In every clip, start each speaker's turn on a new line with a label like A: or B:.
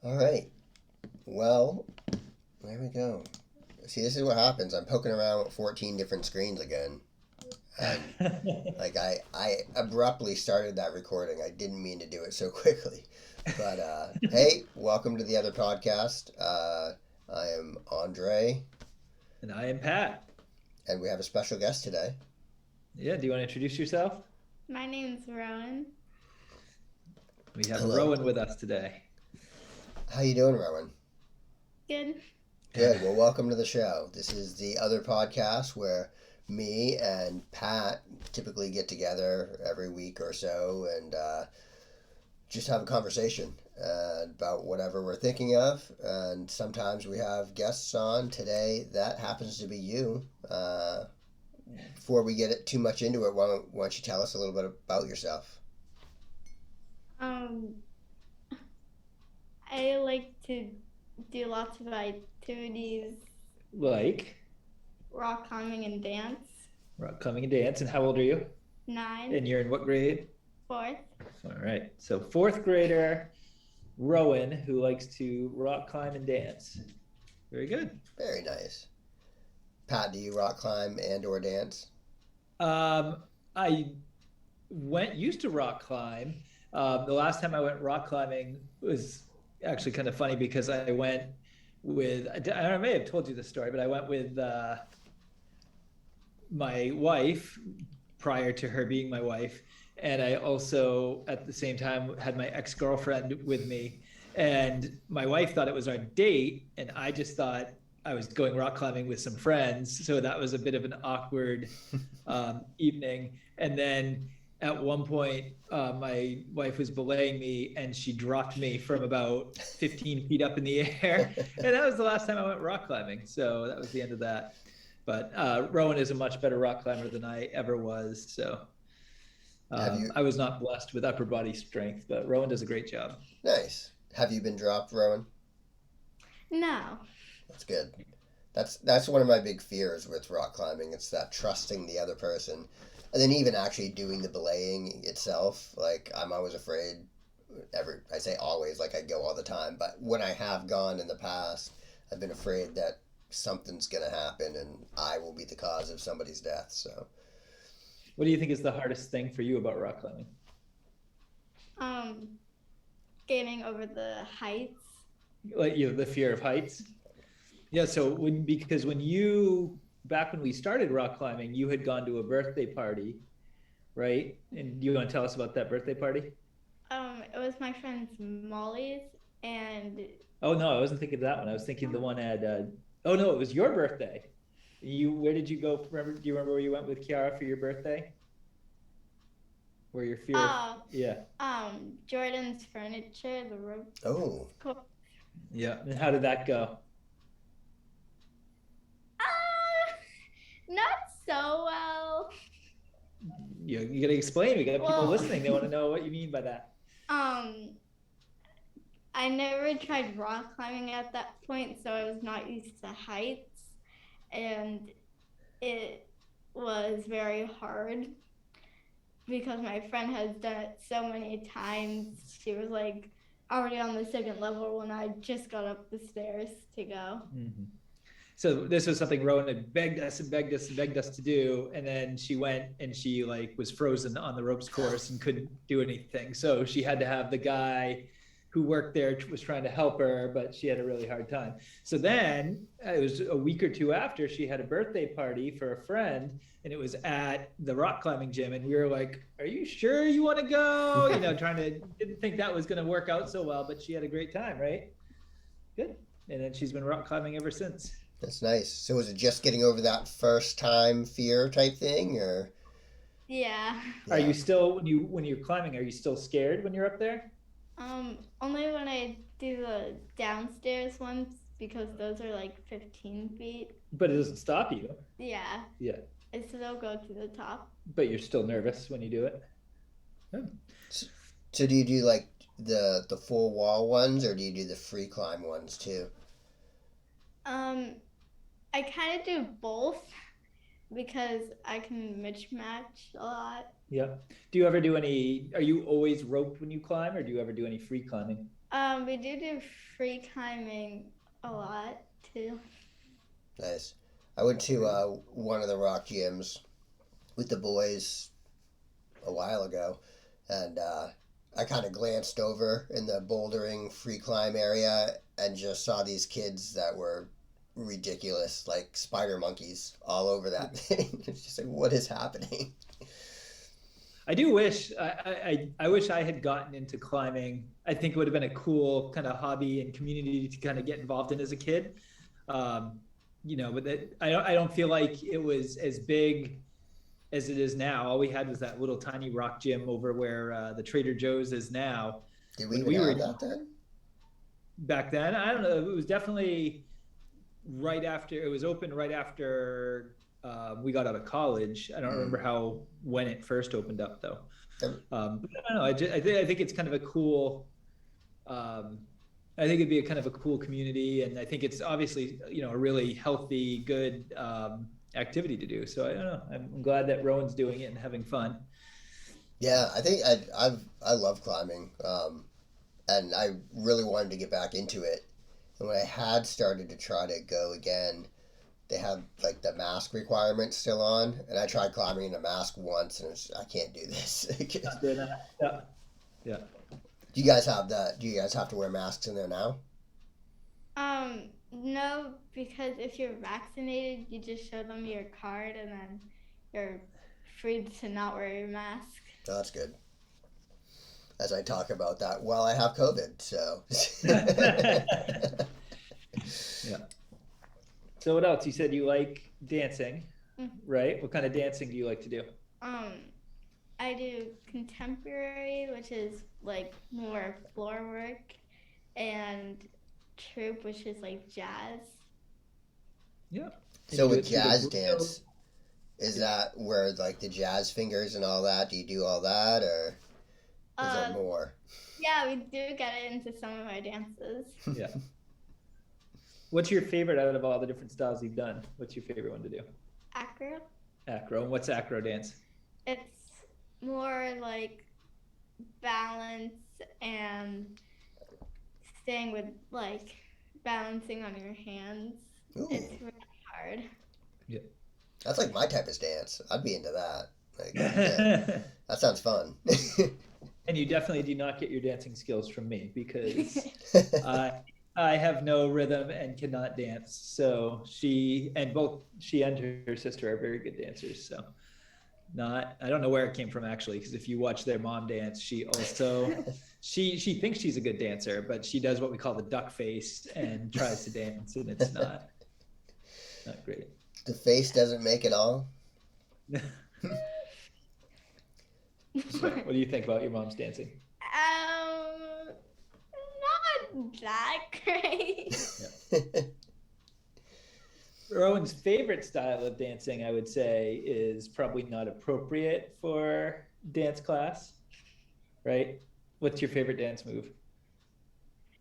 A: All right. Well, there we go. See, this is what happens. I'm poking around with 14 different screens again. And like I abruptly started that recording. I didn't mean to do it so quickly. But hey, welcome to the other podcast. I am Andre,
B: And I am Pat.
A: and we have a special guest today.
B: Yeah, do you want to introduce yourself?
C: My name's Rowan.
B: We have
A: Hello.
B: Rowan with us today.
A: How you doing, Rowan?
C: Good.
A: Good. Well, welcome to the show. This is the other podcast where me and Pat typically get together every week or so and just have a conversation about whatever we're thinking of. And sometimes we have guests on. Today, that happens to be you. Before we get it too much into it, why don't you tell us a little bit about yourself?
C: Um, I like to do lots of activities,
B: Like
C: rock climbing and dance.
B: rock climbing and dance. And how old are you?
C: 9,
B: And you're in what grade?
C: 4th.
B: All right. So fourth grader Rowan who likes to rock climb and dance. Very good.
A: Very nice. Pat, do you rock climb and or dance?
B: I used to rock climb. The last time I went rock climbing was actually kind of funny because I went with, I may have told you the story, but I went with my wife prior to her being my wife. And I also, at the same time, had my ex-girlfriend with me. And my wife thought it was our date. And I just thought I was going rock climbing with some friends. So that was a bit of an awkward evening. And then at one point, my wife was belaying me and she dropped me from about 15 feet up in the air. And that was the last time I went rock climbing. So that was the end of that. But Rowan is a much better rock climber than I ever was. So
A: Have you?
B: I was not blessed with upper body strength, but Rowan does a great job.
A: Nice. Have you been dropped, Rowan?
C: No.
A: That's good. That's one of my big fears with rock climbing. It's that trusting the other person, and then even actually doing the belaying itself. Like I'm always afraid. I say always, like I go all the time, but when I have gone in the past, I've been afraid that something's gonna happen and I will be the cause of somebody's death. So
B: What do you think is the hardest thing for you about rock climbing?
C: Um, Getting over the heights.
B: Like the fear of heights? Yeah, so because when you back when we started rock climbing, you had gone to a birthday party, right? And do you want to tell us about that birthday party?
C: It was my friend's Molly's, and
B: Oh no, I wasn't thinking of that one. I was thinking the one at oh no, it was your birthday. Where did you go? Remember, do you remember where you went with Kiara for your birthday? Where your fear of,
C: uh,
B: yeah.
C: Jordan's furniture, the rope.
A: oh,
B: Yeah. And how did that go?
C: Not so well.
B: You gotta explain. We got people
C: Well,
B: listening. They want to know what you mean by that.
C: um, I never tried rock climbing at that point, so I was not used to heights, and it was very hard because my friend has done it so many times. She was like already on the second level when I just got up the stairs to go.
B: Mm-hmm. So this was something Rowan had begged us and begged us and begged us to do, and then she went and she like was frozen on the ropes course and couldn't do anything. So she had to have the guy who worked there was trying to help her, but she had a really hard time. So then it was a week or two after she had a birthday party for a friend, and it was at the rock climbing gym, and we were like, "Are you sure you want to go?" You know, trying to didn't think that was going to work out so well, but she had a great time, right? Good. And then she's been rock climbing ever since.
A: that's nice. So was it just getting over that first time fear type thing, or
C: Yeah.
B: Are
A: yeah?
B: you still when you're climbing? Are you still scared when you're up there?
C: Only when I do the downstairs ones because those are like 15 feet.
B: But it doesn't stop you.
C: Yeah.
B: Yeah,
C: I still go to the top.
B: but you're still nervous when you do it.
A: So do you do like the full wall ones, or do you do the free climb ones too?
C: Um, I kind of do both because I can mismatch a lot.
B: Yeah. Do you ever do any? Are you always roped when you climb, or do you ever do any free climbing?
C: We do free climbing a lot too.
A: Nice. I went to one of the rock gyms with the boys a while ago, and I kind of glanced over in the bouldering free climb area and just saw these kids that were ridiculous, like spider monkeys all over that thing. It's just like, what is happening?
B: I do wish I wish I had gotten into climbing. I think it would have been a cool kind of hobby and community to kind of get involved in as a kid. Um, but I don't feel like it was as big as it is now. All we had was that little tiny rock gym over where the Trader Joe's is now.
A: Did we
B: When
A: even
B: we were
A: have that then?
B: back then, I don't know. It was definitely right after it was open. Right after we got out of college. I don't remember when it first opened up though. But I don't know. I think it's kind of a cool. I think it'd be a kind of a cool community, and I think it's obviously a really healthy, good activity to do. So I don't know. I'm glad that Rowan's doing it and having fun.
A: Yeah, I think I love climbing, and I really wanted to get back into it. And when I had started to try to go again, they had like the mask requirement still on, and I tried climbing in a mask once, and I can't do this.
B: Yeah, yeah.
A: Do you guys have that? Do you guys have to wear masks in there now?
C: No, because if you're vaccinated, you just show them your card and then you're free to not wear your mask.
A: Oh, that's good. As I talk about that while I have COVID, so.
B: Yeah. So what else? You said you like dancing,
C: Mhm.
B: right? What kind of dancing do you like to do?
C: I do contemporary, which is like more floor work, and troupe, which is like jazz.
B: Yeah. And
A: So
B: you do
A: with
B: it through the
A: jazz
B: Bruno?
A: dance, is
B: Yeah.
A: that where like the jazz fingers and all that? Do you do all that, or is there
C: Uh,
A: more?
C: yeah, we do get it into some of our dances.
B: Yeah. What's your favorite out of all the different styles you've done? What's your favorite one to do?
C: Acro,
B: Acro. And what's acro dance?
C: it's more like balance and staying with like balancing on your hands.
A: Ooh,
C: It's really hard.
B: Yeah.
A: that's like my type of dance. I'd be into that. Like, yeah,
B: And
A: that sounds fun.
B: you definitely do not get your dancing skills from me because I I have no rhythm and cannot dance. So both she and her sister are very good dancers. So not I don't know where it came from actually, because if you watch their mom dance, she also she thinks she's a good dancer, but she does what we call the duck face and tries to dance, and it's not great.
A: The face doesn't make it all.
B: So what do you think about your mom's dancing?
C: Not that great.
B: Rowan's favorite style of dancing, I would say, is probably not appropriate for dance class, right? What's your favorite dance move?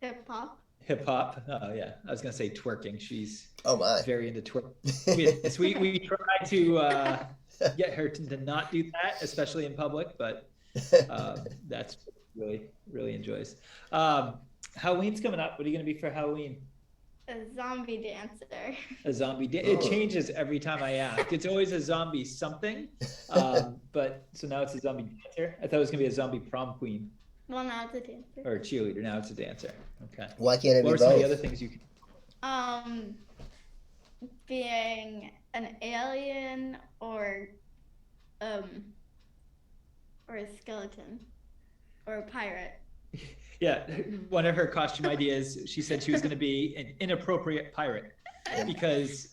C: Hip hop.
B: Hip hop. Oh yeah, I was gonna say twerking. She's
A: Oh my.
B: very into twerk. Yes, we try to get her to not do that, especially in public, but that's really enjoys. Halloween's coming up. What are you gonna be for Halloween?
C: A zombie dancer.
B: A zombie. It changes every time I ask. It's always a zombie something, but so now it's a zombie dancer. I thought it was gonna be a zombie prom queen
C: Well, now it's a dancer.
B: or a cheerleader. Now it's a dancer. Okay.
A: Why can't it
B: What
A: be
B: are some of the
A: both?
B: other things you can?
C: Um, being an alien um or a skeleton or a pirate.
B: Yeah, one of her costume ideas, she said she was going to be an inappropriate pirate because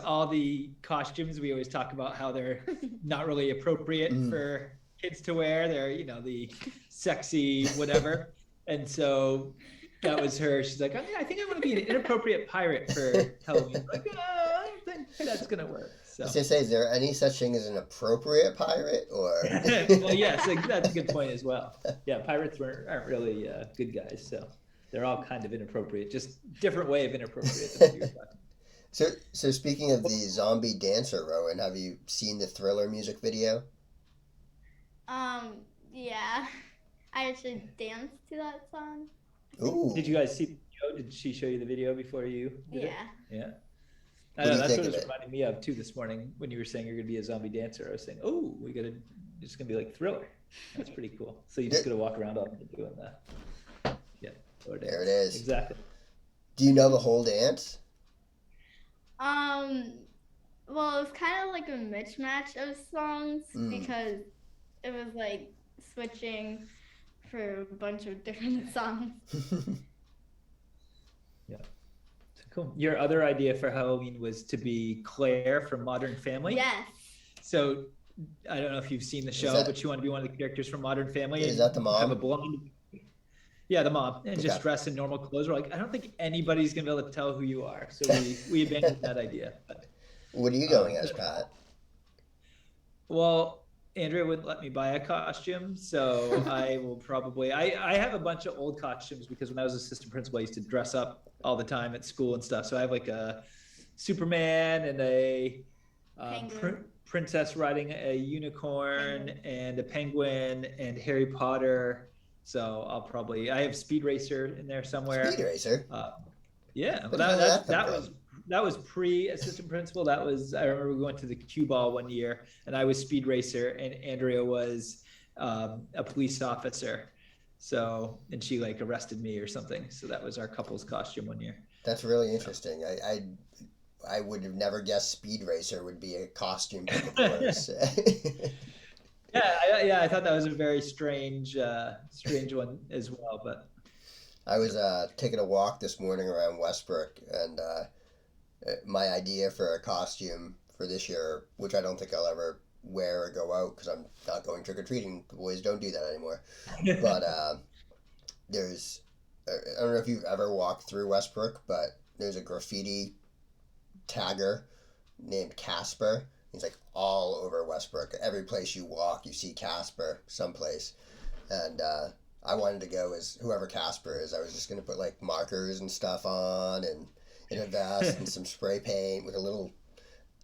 B: all the costumes we always talk about how they're not really appropriate for kids to wear. They're, the sexy whatever. And so that was her. She's like, I think I want to be an inappropriate pirate for Halloween. Like, I don't think that's going to work. So.
A: I was gonna say, is there any such thing as an appropriate pirate, or?
B: Well, yes, that's a good point as well. Yeah, pirates aren't really good guys, so they're all kind of inappropriate, just different way of inappropriate than what you were talking.
A: So speaking of the zombie dancer, Rowan, have you seen the Thriller music video?
C: Yeah. I actually danced to that song.
A: Ooh.
B: Did you guys see the video? Did she show you the video before you did it?
C: Yeah.
B: Yeah. I
A: What do
B: know
A: you
B: that's
A: think
B: what it
A: of
B: was
A: it?
B: reminding me of too this morning when you were saying you're gonna be a zombie dancer. I was saying, oh, it's gonna be like Thriller. That's pretty cool. So you just gotta walk around all night doing that. Yeah, or
A: There it
B: dance.
A: is.
B: Exactly.
A: Do you know the whole dance?
C: Um, well, it was kind of like a mismatch of songs
A: Mm.
C: because it was like switching for a bunch of different songs.
B: Yeah. So cool. Your other idea for Halloween was to be Claire from Modern Family.
C: Yes.
B: So I don't know if you've seen the show, but you want to be one of the characters from Modern Family
A: Is
B: and
A: that the
B: have a
A: mom?
B: blonde. Yeah, the mom, and
A: Okay.
B: just dress in normal clothes. We're like, I don't think anybody's gonna be able to tell who you are, so we abandoned that idea. But,
A: What are you going as, Pat?
B: well, Andrea wouldn't let me buy a costume, so I will probably. I have a bunch of old costumes because when I was assistant principal, I used to dress up all the time at school and stuff. So I have like a Superman and a princess riding a unicorn and a penguin and Harry Potter. So I have Speed Racer in there somewhere.
A: Speed Racer?
B: Yeah,
A: Where
B: well,
A: the hell did that come from?
B: that was pre-assistant principal. I remember we went to the Q ball one year, and I was Speed Racer, and Andrea was a police officer. So, and she like arrested me or something. So that was our couple's costume one year.
A: That's really interesting. I would have never guessed Speed Racer would be a costume pick of yours.
B: Yeah, I thought that was a very strange one as well. But
A: I was taking a walk this morning around Westbrook, and my idea for a costume for this year, which I don't think I'll ever wear or go out because I'm not going trick or treating. The boys don't do that anymore. But there's, I don't know if you've ever walked through Westbrook, but there's a graffiti tagger named Casper. He's like all over Westbrook. Every place you walk, you see Casper someplace. And I wanted to go as whoever Casper is. I was just going to put like markers and stuff on and in a vest and some spray paint with a little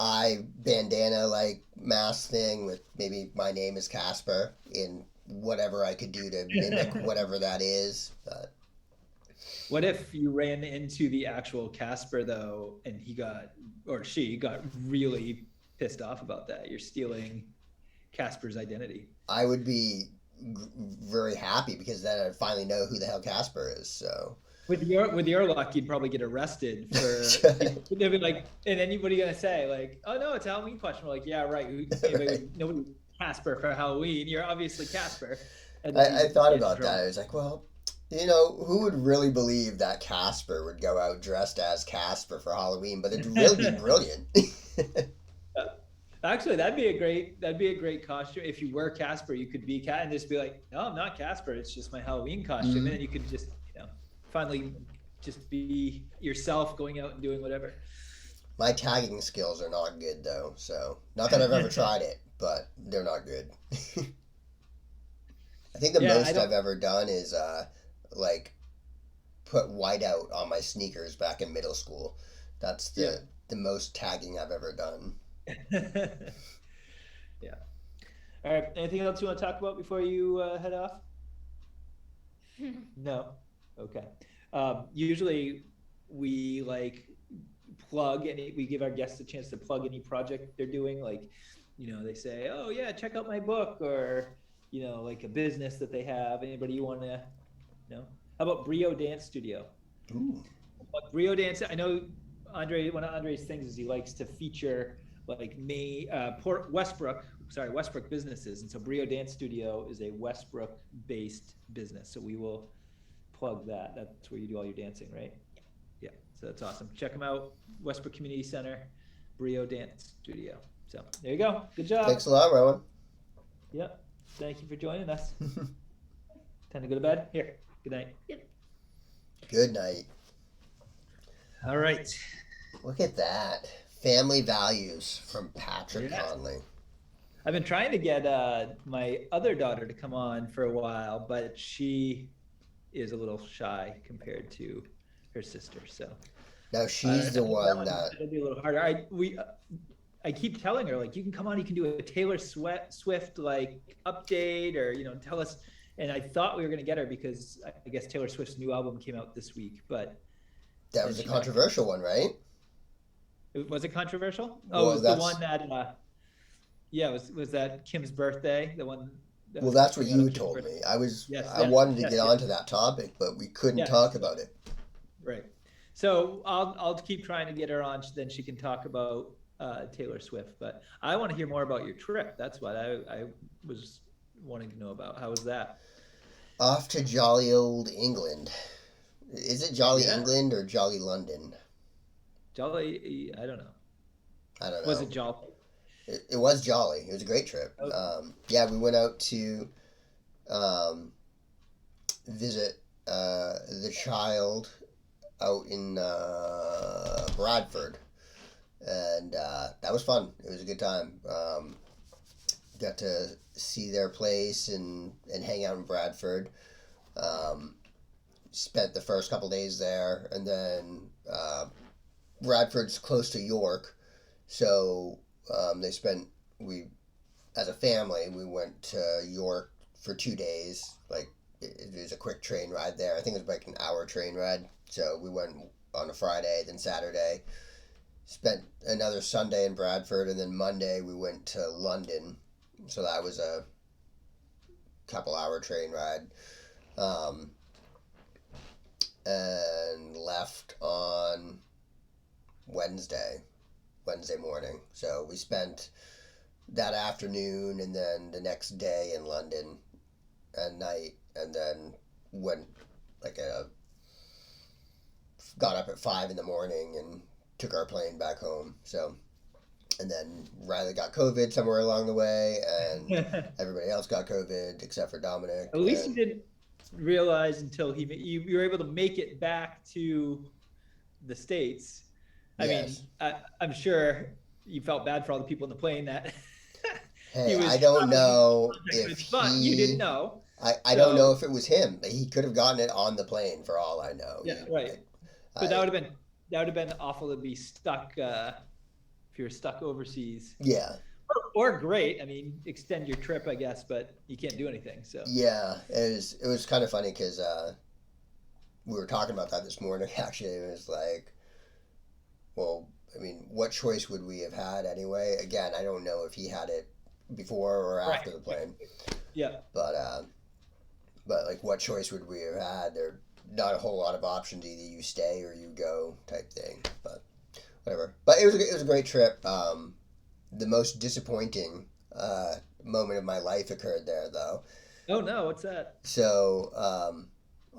A: eye bandana like mask thing with maybe my name is Casper in whatever I could do to mimic whatever that is. But
B: what if you ran into the actual Casper though, and she got really pissed off about that? You're stealing Casper's identity.
A: I would be very happy because then I'd finally know who the hell Casper is. So
B: with your luck, you'd probably get arrested for. They'd be like, and then what are you gonna say? Like, oh no, it's a Halloween question. We're like, yeah, right. Nobody Casper for Halloween. You're obviously Casper.
A: And I thought about that. I was like, well, who would really believe that Casper would go out dressed as Casper for Halloween? But it'd really be brilliant.
B: Actually, that'd be a great costume. If you were Casper, you could be Cat and just be like, no, I'm not Casper. It's just my Halloween costume. Mm-hmm. And then you could just, finally just be yourself going out and doing whatever.
A: My tagging skills are not good though. So not that I've ever tried it, but they're not good. I think the most I've ever done is like put whiteout on my sneakers back in middle school. That's the most tagging I've ever done.
B: Yeah. All right. Anything else you want to talk about before you head off? No. Okay. Usually we we give our guests a chance to plug any project they're doing. Like, they say, oh yeah, check out my book, or, like a business that they have. Anybody you want to know? How about Brio Dance Studio?
A: Ooh.
B: Brio Dance, I know one of Andre's things is he likes to feature like Westbrook businesses. And so Brio Dance Studio is a Westbrook-based business. So we will plug that. That's where you do all your dancing, right? Yeah. So that's awesome. Check them out. Westbrook Community Center, Brio Dance Studio. So there you go. Good job.
A: Thanks a lot, Rowan.
B: Yep. Thank you for joining us. Time to go to bed? Here. Good night.
C: Yep.
A: Good night.
B: All right.
A: Look at that. Family Values from Patrick Conley.
B: I've been trying to get my other daughter to come on for a while, but she is a little shy compared to her sister. So
A: now she's the one that
B: it'll be a little harder. I keep telling her, like, you can come on, you can do a Taylor Swift like update, or tell us and I thought we were going to get her because I guess Taylor Swift's new album came out this week, but
A: That
B: then
A: was a
B: she backed
A: controversial one, right?
B: out. Was it controversial? Oh, it
A: Well,
B: was the
A: that's
B: one that yeah, was that Kim's birthday? The one that
A: well,
B: was
A: that's what
B: coming out
A: you
B: on Kim's
A: told
B: birthday.
A: me.
B: Yes,
A: I
B: yes,
A: wanted to
B: yes,
A: get
B: yes,
A: onto that topic, but we couldn't
B: yes.
A: talk about it.
B: Right. So I'll keep trying to get her on. Then she can talk about Taylor Swift. But I want to hear more about your trip. That's what I was wanting to know about. How was that?
A: Off to jolly old England. Is it Jolly
B: Yeah,
A: England or Jolly London?
B: jolly. I don't know.
A: I don't
B: Was
A: know.
B: it jolly?
A: It was jolly. It was a great trip.
B: Oh,
A: Yeah, we went out to um, visit the child out in Bradford, and that was fun. It was a good time. Got to see their place and hang out in Bradford. Um, Spent the first couple days there, and then Bradford's close to York, so they spent we as a family we went to York for 2 days. Like it was a quick train ride there. I think it was like an hour train ride. So we went on a Friday, then Saturday. Spent another Sunday in Bradford, and then Monday we went to London. So that was a couple-hour train ride. Um, and left on Wednesday morning. So we spent that afternoon and then the next day in London at night, and then went like got up at 5 in the morning and took our plane back home. So, and then Riley got COVID somewhere along the way, and
B: at
A: everybody else got COVID except for Dominic.
B: least you
A: And
B: didn't realize until you were able to make it back to the States. I mean,
A: yes,
B: I'm sure you felt bad for all the people in the plane that he
A: hey, I
B: was
A: don't
B: traveling in
A: know
B: contact
A: if
B: with, but you didn't
A: he.
B: know.
A: I don't know
B: So
A: if it was him. He could have gotten it on the plane for all I know.
B: yeah, right. But
A: I
B: that would have been awful to be stuck if you're stuck overseas.
A: yeah.
B: Or great. I mean, extend your trip, I guess, but you can't do anything. So
A: Yeah, it was kind of funny because we were talking about that this morning. Actually, it was like, well, I mean, what choice would we have had anyway? Again, I don't know if he had it before or
B: right.
A: after the plane,
B: Yeah.
A: but like, what choice would we have had? There not a whole lot of options. Either you stay or you go, type thing. But whatever. But it was a great trip. The most disappointing moment of my life occurred there, though.
B: Oh no, what's that?
A: So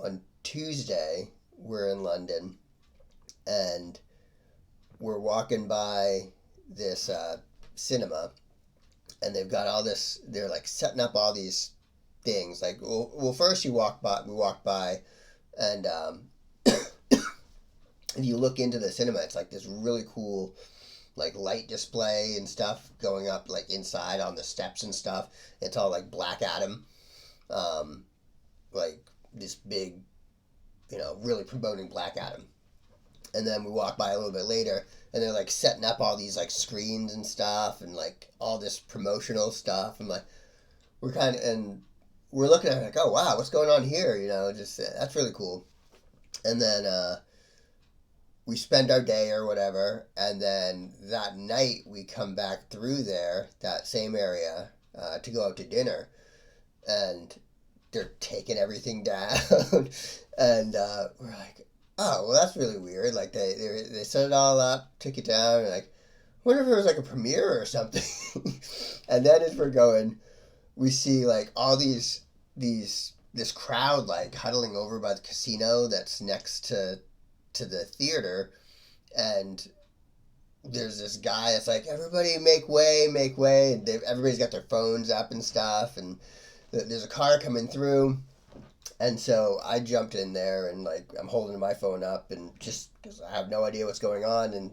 A: on Tuesday, we're in London, and we're walking by this cinema, and they've got all this. They're like setting up all these things. Like, well first we walked by, and if you look into the cinema, it's like this really cool like light display and stuff going up like inside on the steps and stuff. It's all like Black Adam, um, like this big, really promoting Black Adam. And then we walk by a little bit later, and they're like setting up all these like screens and stuff, and like all this promotional stuff. And like we're looking at it like, oh wow, what's going on here? Just that's really cool. And then we spend our day or whatever, and then that night we come back through there, that same area, to go out to dinner, and they're taking everything down, and we're like, oh, well, that's really weird. Like they set it all up, took it down, and like, I wonder if it was like a premiere or something. And then as we're going, we see like all this crowd like huddling over by the casino that's next to the theater, and there's this guy that's like, everybody make way, and everybody's got their phones up and stuff, and there's a car coming through. And so I jumped in there, and like I'm holding my phone up, and just because I have no idea what's going on, and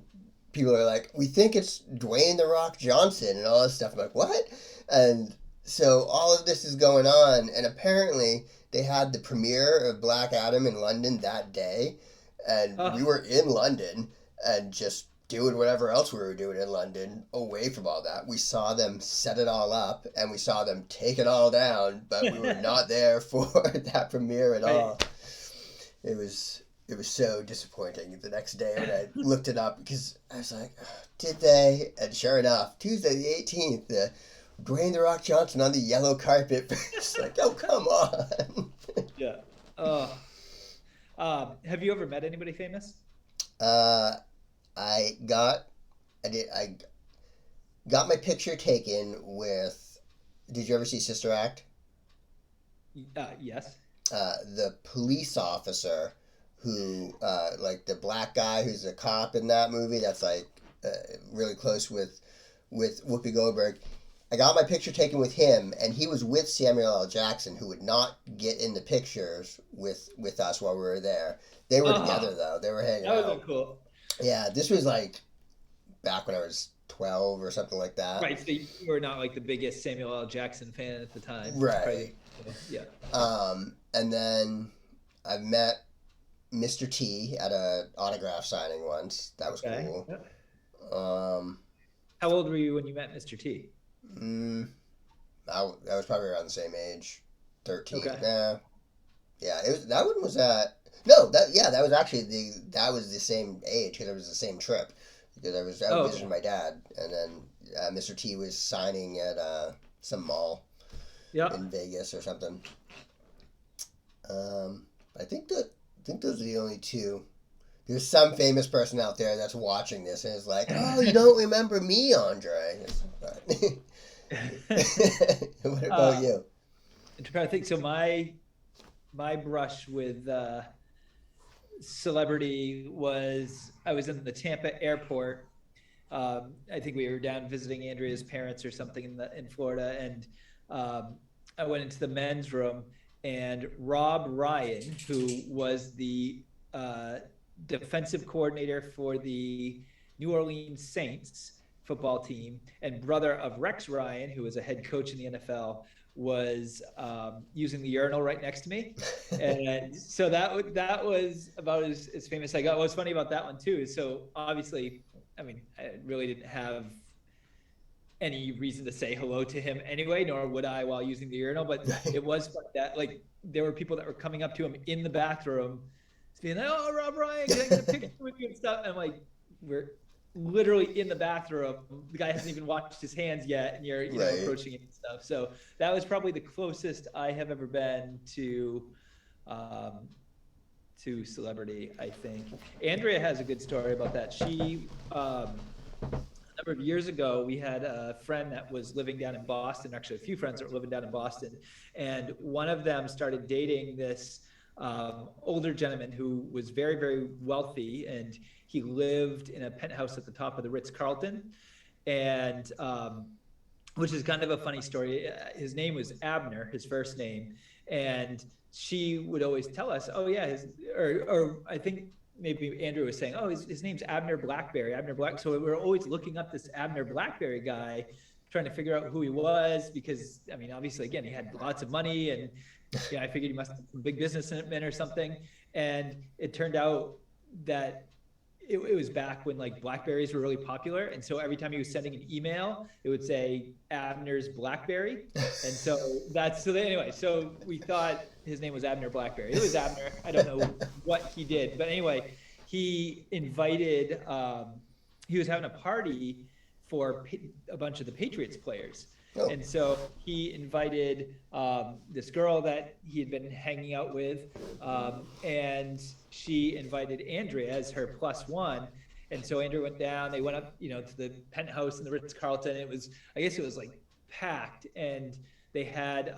A: people are like, we think it's Dwayne the Rock Johnson and all this stuff. I'm like, what? And so all of this is going on, and apparently they had the premiere of Black Adam in London that day, and we
B: Oh,
A: were in London, and just doing whatever else we were doing in London away from all that. We saw them set it all up and we saw them take it all down, but we were not there for that premiere at
B: Right.
A: all. It was so disappointing the next day when I looked it up because I was like, did they? And sure enough, Tuesday the 18th, Dwayne The Rock Johnson on the yellow carpet. It's like, oh, come on.
B: Yeah. Oh. Have you ever met anybody famous?
A: uh, I got, I got my picture taken with, did you ever see Sister Act?
B: Yes.
A: The police officer who, like the black guy who's a cop in that movie, that's like uh, really close with Whoopi Goldberg. I got my picture taken with him, and he was with Samuel L. Jackson, who would not get in the pictures with us while we were there. They were
B: Oh,
A: together though; they were hanging
B: that would
A: out.
B: be cool.
A: Yeah, this was like back when I was 12 or something like that.
B: Right. So you were not like the biggest Samuel L. Jackson fan at the time.
A: Right.
B: Probably. Yeah.
A: And then I met Mr. T at a autograph signing once. That was
B: Okay.
A: cool.
B: Yep.
A: Um,
B: How old were you when you met Mr. T?
A: mm, I was probably around the same age, 13.
B: Okay.
A: Nah, yeah, it was that one was at no that yeah that was actually that was the same age because it was the same trip because I was out
B: Oh,
A: visiting
B: okay.
A: my dad and then Mr. T was signing at some mall
B: Yeah.
A: in Vegas or something. Um, I think those are the only two. There's some famous person out there that's watching this and is like, "Oh, you don't remember me, Andre?" What about
B: uh,
A: you?
B: I'm trying to think. So my brush with celebrity was I was in the Tampa airport. I think we were down visiting Andrea's parents or something in Florida, and I went into the men's room, and Rob Ryan, who was the uh, defensive coordinator for the New Orleans Saints football team and brother of Rex Ryan, who was a head coach in the NFL, was using the urinal right next to me. And so that was about as famous I got. What's funny about that one too is so obviously, I mean, I really didn't have any reason to say hello to him anyway, nor would I while using the urinal. But it was like that. Like there were people that were coming up to him in the bathroom, being like, "Oh, Rob Ryan, can I get a picture with you and stuff?" And I'm like, "We're literally in the bathroom. The guy hasn't even washed his hands yet, and you're
A: Right.
B: approaching it and stuff." So that was probably the closest I have ever been um, to celebrity. I think Andrea has a good story about that. She a number of years ago, we had a friend that was living down in Boston, actually a few friends that were living down in Boston, and one of them started dating this older gentleman who was very, very wealthy, and he lived in a penthouse at the top of the Ritz-Carlton, and which is kind of a funny story. His name was Abner, his first name, and she would always tell us, "Oh yeah," or I think maybe Andrew was saying, "Oh, his name's Abner Blackberry, Abner Black." So we were always looking up this Abner Blackberry guy, trying to figure out who he was because I mean, obviously, again, he had lots of money, and yeah, I figured he must have been a big businessman or something. And it turned out that it was back when like Blackberries were really popular, and so every time he was sending an email, it would say Abner's Blackberry, and so that's so anyway. So we thought his name was Abner Blackberry. It was Abner. I don't know what he did, but anyway, he invited. He was having a party for a bunch of the Patriots players.
A: Oh,
B: And so he invited this girl that he had been hanging out with, and she invited Andrea as her plus one. And so Andrea went down. They went up, to the penthouse in the Ritz Carlton. It was, I guess, it was like packed, and they had,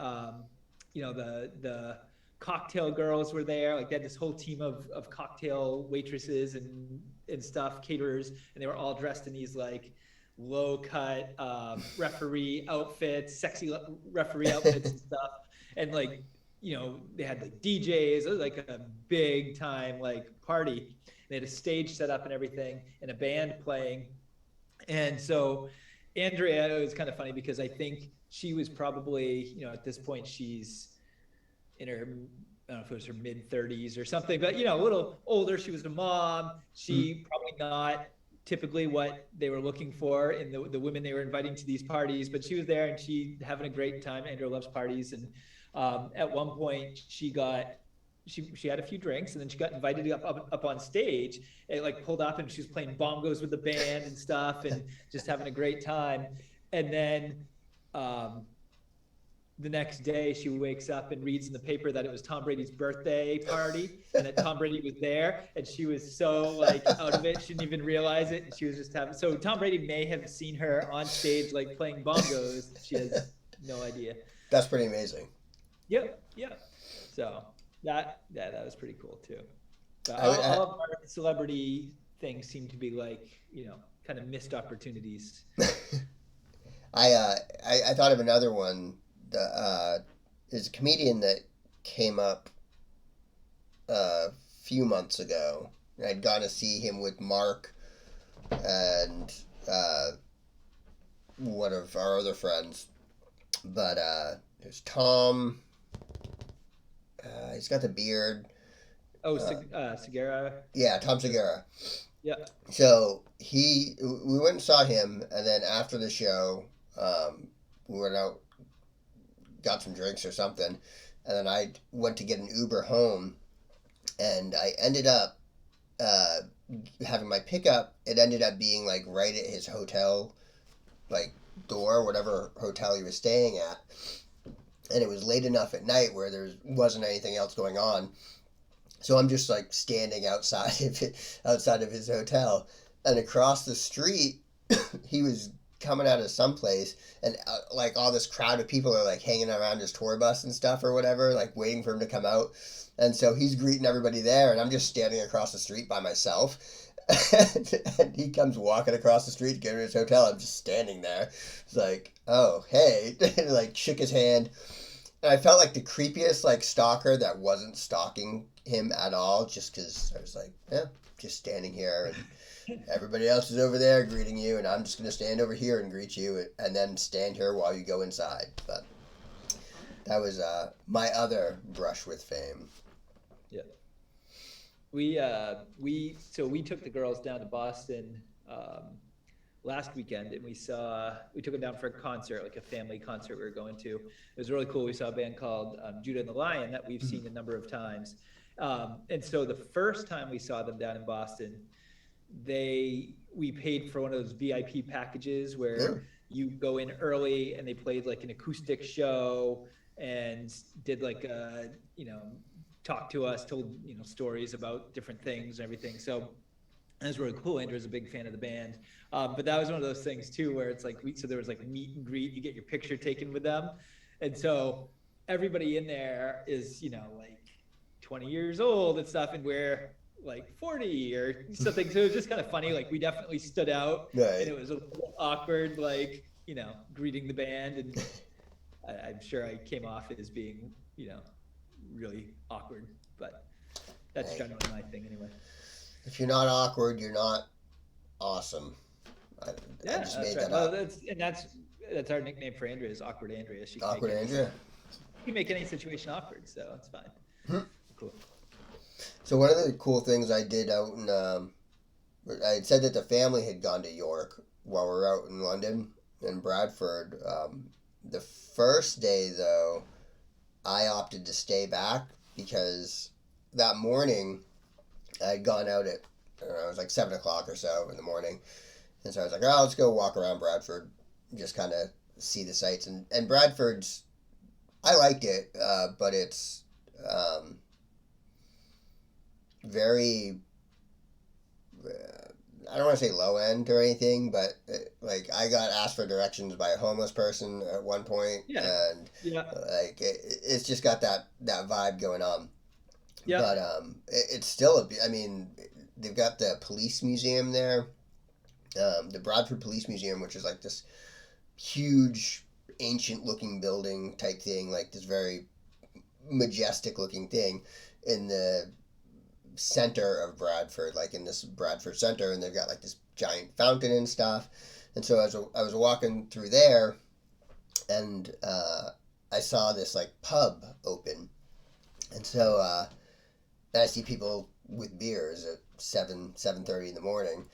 B: the cocktail girls were there. Like they had this whole team of cocktail waitresses and stuff, caterers, and they were all dressed in these like low cut referee outfits, sexy referee outfits and stuff. And like, they had like DJs. It was like a big time like party. They had a stage set up and everything and a band playing. And so Andrea, it was kind of funny because I think she was probably, at this point she's in her, I don't know if it was her mid 30s or something, but a little older. She was a mom.
A: mm,
B: She probably not. typically what they were looking for in the women they were inviting to these parties, but she was there and she having a great time. Andrea loves parties. And at one point she had a few drinks and then she got invited up on stage and like pulled up and she was playing bongos with the band and stuff and just having a great time. And then um, the next day she wakes up and reads in the paper that it was Tom Brady's birthday party and that Tom Brady was there, and she was so like out of it, she didn't even realize it, and she was just having, so Tom Brady may have seen her on stage like playing bongos. She has no idea.
A: That's pretty amazing.
B: Yep, yep. So that was pretty cool too. But
A: I,
B: all of our celebrity things seem to be like, kind of missed opportunities.
A: I thought of another one. There's a comedian that came up a few months ago. I'd gone to see him with Mark and one of our other friends. But there's Tom. He's got the beard.
B: Oh, Segura.
A: Yeah, Tom Segura.
B: Yeah.
A: So we went and saw him, and then after the show, we went out, got some drinks or something, and then I went to get an Uber home, and I ended up having my pickup. It ended up being like right at his hotel, like door, whatever hotel he was staying at, and it was late enough at night where there wasn't anything else going on. So I'm just like standing outside of his hotel, and across the street, he was coming out of someplace, and like all this crowd of people are like hanging around his tour bus and stuff or whatever, like waiting for him to come out. And so he's greeting everybody there, and I'm just standing across the street by myself. And he comes walking across the street to get to his hotel. I'm just standing there. It's like, oh, hey. And like shook his hand. And I felt like the creepiest like stalker that wasn't stalking him at all, just because I was like, yeah, just standing here and everybody else is over there greeting you, and I'm just going to stand over here and greet you and then stand here while you go inside. But that was my other brush with fame.
B: Yeah. We took the girls down to Boston last weekend, and we took them down for a concert, like a family concert we were going to. It was really cool. We saw a band called Judah and the Lion that we've seen a number of times. And so the first time we saw them down in Boston, we paid for one of those VIP packages where you go in early and they played like an acoustic show and did like talked to us, told stories about different things and everything. So that was really cool. Andrew's a big fan of the band. But that was one of those things too where it's like so there was like meet and greet, you get your picture taken with them. And so everybody in there is like 20 years old and stuff, and we're like 40 or something. So it was just kind of funny. Like we definitely stood out,
A: right.
B: And it was a little awkward, like, greeting the band. And I'm sure I came off as being, really awkward, but that's generally my thing anyway.
A: If you're not awkward, you're not awesome. I just made that up.
B: That's our nickname for Andrea is Awkward Andrea.
A: Awkward Andrea.
B: You can make any situation awkward, so it's fine. Cool.
A: So one of the cool things I did out in, I had said that the family had gone to York while we were out in London and Bradford. The first day, though, I opted to stay back because that morning I had gone out at, I don't know, it was like 7 o'clock or so in the morning. And so I was like, oh, let's go walk around Bradford, just kind of see the sights. And Bradford's, I liked it, but it's very, I don't want to say low end or anything, but like I got asked for directions by a homeless person at one point, and like it's just got that vibe going on. Yeah. But it's still I mean, they've got the police museum there, the Bradford Police Museum, which is like this huge ancient looking building type thing, like this very majestic looking thing in the center of Bradford, like in this Bradford Center, and they've got like this giant fountain and stuff. And so as I was walking through there, and I saw this like pub open, and so I see people with beers at 7:30 in the morning,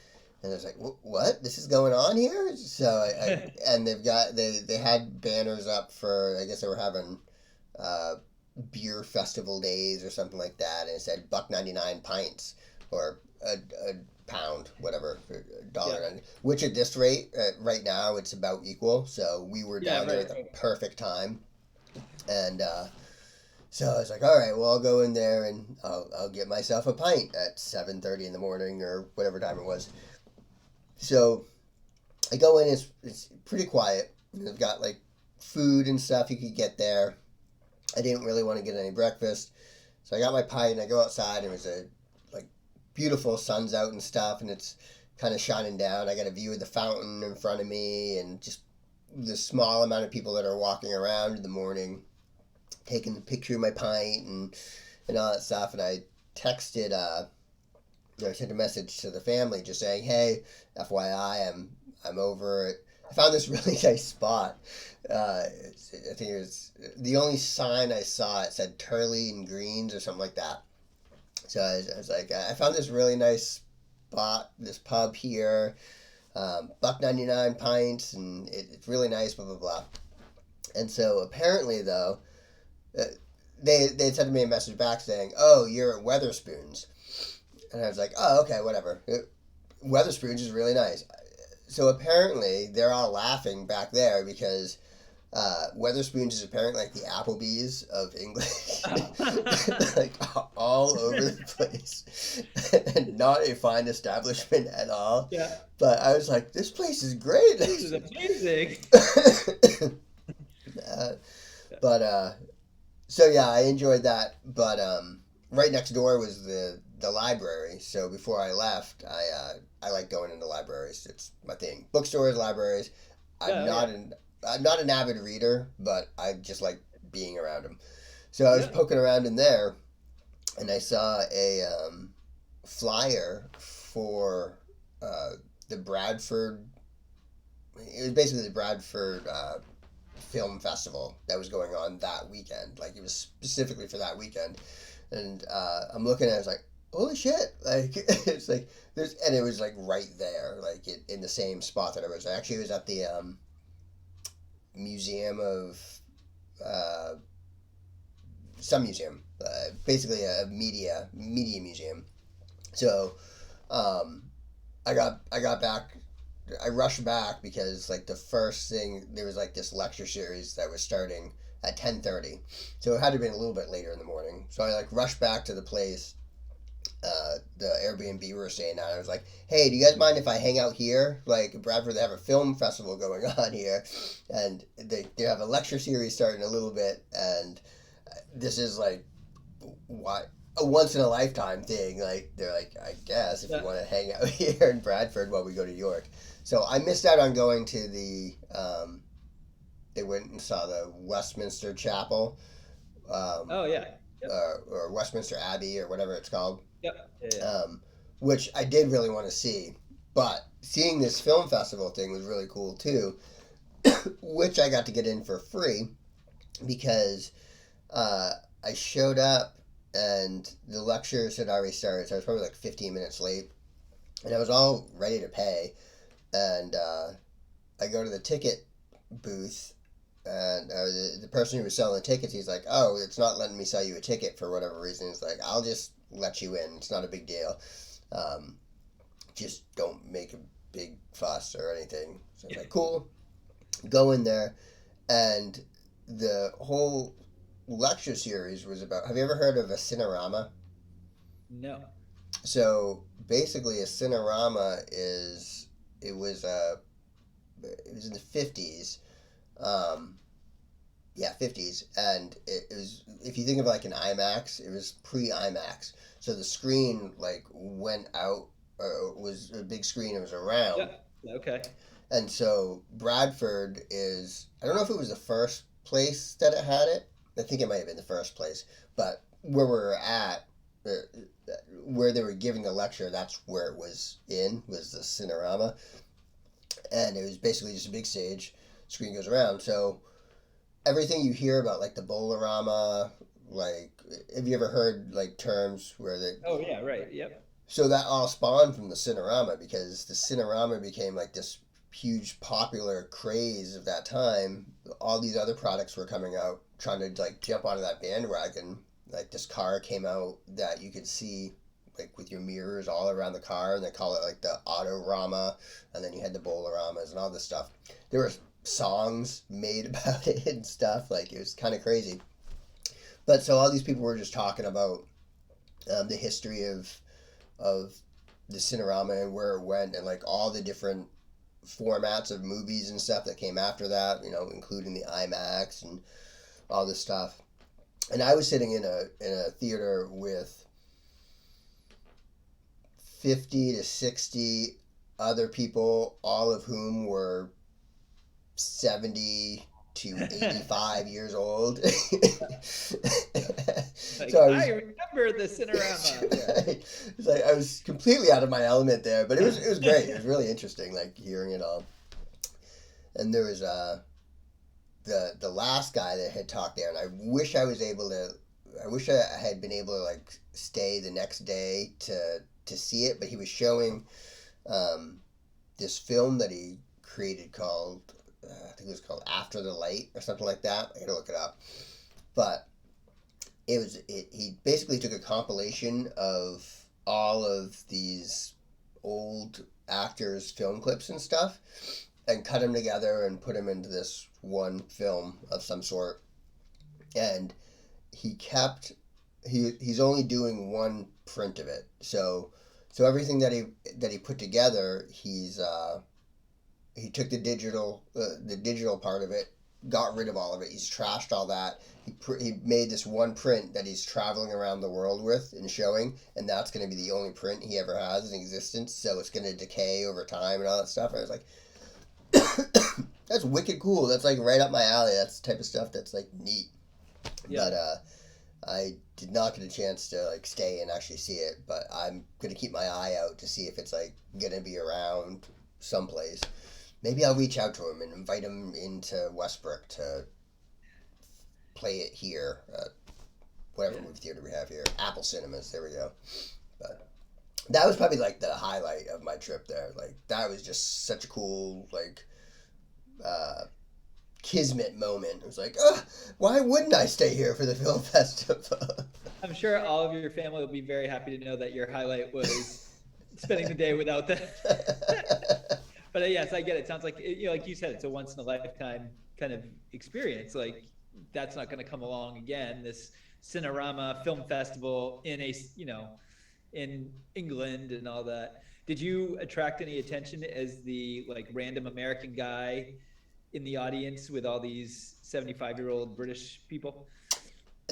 A: And I was like, what? This is going on here? So and they had banners up for, I guess they were having uh, beer festival days or something like that, and it said $1.99 pints or a pound, whatever,
B: Yeah.
A: $1.90. Which at this rate, right now, it's about equal. So we were
B: Yeah.
A: down there
B: Right.
A: at the
B: Right.
A: perfect time, and so I was like, all right, well, I'll go in there and I'll get myself a pint at 7:30 in the morning or whatever time it was. So I go in, it's pretty quiet. They've got like food and stuff you could get there. I didn't really want to get any breakfast, so I got my pint and I go outside. And it was a like beautiful sun's out and stuff, and it's kind of shining down. I got a view of the fountain in front of me, and just the small amount of people that are walking around in the morning, taking the picture of my pint and all that stuff. And I texted, I sent a message to the family just saying, "Hey, FYI, I'm over it." I found this really nice spot. I think it was the only sign I saw. It said Turley and Greens or something like that. So I was like, I found this really nice spot, this pub here, $1.99 pints, and it's really nice. Blah blah blah. And so apparently though, uh, they sent me a message back saying, "Oh, you're at Weatherspoons," and I was like, "Oh, okay, whatever." Weatherspoons is really nice. So apparently they're all laughing back there because Weatherspoons is apparently like the Applebee's of English, like all over the place, and not a fine establishment at all.
B: Yeah.
A: But I was like, this place is great.
B: This is amazing.
A: uh, but so yeah, I enjoyed that. But right next door was the library. So before I left, I like going into libraries. It's my thing. Bookstores, libraries. I'm
B: Yeah.
A: not
B: Yeah.
A: an I'm not an avid reader, but I just like being around them. So I was
B: Yeah.
A: poking around in there, and I saw a flyer for the Bradford. It was basically the Bradford Film Festival that was going on that weekend. Like it was specifically for that weekend, and I'm looking at it, I was like, holy shit! Like it's like there's, and it was like right there, like in the same spot that I was. Actually, it was at the museum of uh, some museum, basically a media museum. So um, I got back. I rushed back because like the first thing there was like this lecture series that was starting at 10:30, so it had to be a little bit later in the morning. So I like rushed back to the place, the Airbnb we were staying at. I was like, "Hey, do you guys mind if I hang out here? Like Bradford, they have a film festival going on here, and they have a lecture series starting a little bit, and this is like why." A once in a lifetime thing. Like they're like, I guess if you
B: Yeah.
A: want to hang out here in Bradford while we go to York. So I missed out on going to the. They went and saw the Westminster Chapel, um,
B: Oh yeah. Yep.
A: or Westminster Abbey or whatever it's called,
B: Yep. Yeah. Yeah.
A: which I did really want to see. But seeing this film festival thing was really cool too, which I got to get in for free because I showed up and the lectures had already started, so I was probably like 15 minutes late, and I was all ready to pay, and I go to the ticket booth, and the person who was selling the tickets, he's like, "Oh, it's not letting me sell you a ticket for whatever reason." He's like, "I'll just let you in. It's not a big deal. Um, just don't make a big fuss or anything." So I'm like, "Cool." Go in there, and the whole lecture series was about. Have you ever heard of a cinerama?
B: No.
A: So basically, a cinerama is it was in the 50s. Um, yeah, 50s, and it was, if you think of like an IMAX, it was pre IMAX. So the screen like went out, or was a big screen. It was around,
B: Yeah. Okay.
A: and so Bradford is. I don't know if it was the first place that it had it. I think it might have been the first place, but where we were at, where they were giving the lecture, that's where it was was the Cinerama, and it was basically just a big stage. Screen goes around, so everything you hear about like the Bolorama, like have you ever heard like terms where they
B: Oh yeah. Right. Yep.
A: So that all spawned from the Cinerama, because the Cinerama became like this huge popular craze of that time. All these other products were coming out, trying to like jump onto that bandwagon. Like this car came out that you could see like with your mirrors all around the car, and they call it like the Autorama, and then you had the Boleramas and all this stuff. There were songs made about it and stuff. Like it was kind of crazy. But so all these people were just talking about the history of the Cinerama and where it went, and like all the different formats of movies and stuff that came after that, including the IMAX and all this stuff. And I was sitting in a theater with 50 to 60 other people, all of whom were 70 to 85 years old.
B: Like,
A: So
B: I remember the Cinerama. Yeah.
A: It's like I was completely out of my element there, but it was great. It was really interesting, like hearing it all. And there was the last guy that had talked there, and I wish I had been able to like stay the next day to see it, but he was showing this film that he created called I think it was called After the Light or something like that. I gotta look it up, but he basically took a compilation of all of these old actors' film clips and stuff, and cut them together and put them into this one film of some sort. And he's only doing one print of it. So everything that he put together, he took the digital part of it, got rid of all of it. He's trashed all that. He made this one print that he's traveling around the world with and showing, and that's going to be the only print he ever has in existence. So it's going to decay over time and all that stuff. And I was like, that's wicked cool. That's like right up my alley. That's the type of stuff that's like neat.
B: Yeah.
A: But I did not get a chance to like stay and actually see it. But I'm gonna keep my eye out to see if it's like gonna be around someplace. Maybe I'll reach out to him and invite him into Westbrook to play it here at whatever movie theater we have here. Apple Cinemas. There we go. But that was probably like the highlight of my trip there. Like that was just such a cool like kismet moment. It was like, why wouldn't I stay here for the film festival?
B: I'm sure all of your family will be very happy to know that your highlight was spending the day without them. But yes, I get it. It sounds like, like you said, it's a once in a lifetime kind of experience. Like that's not going to come along again. This Cinerama Film Festival in in England and all that. Did you attract any attention as the like random American guy in the audience with all these 75-year-old British people?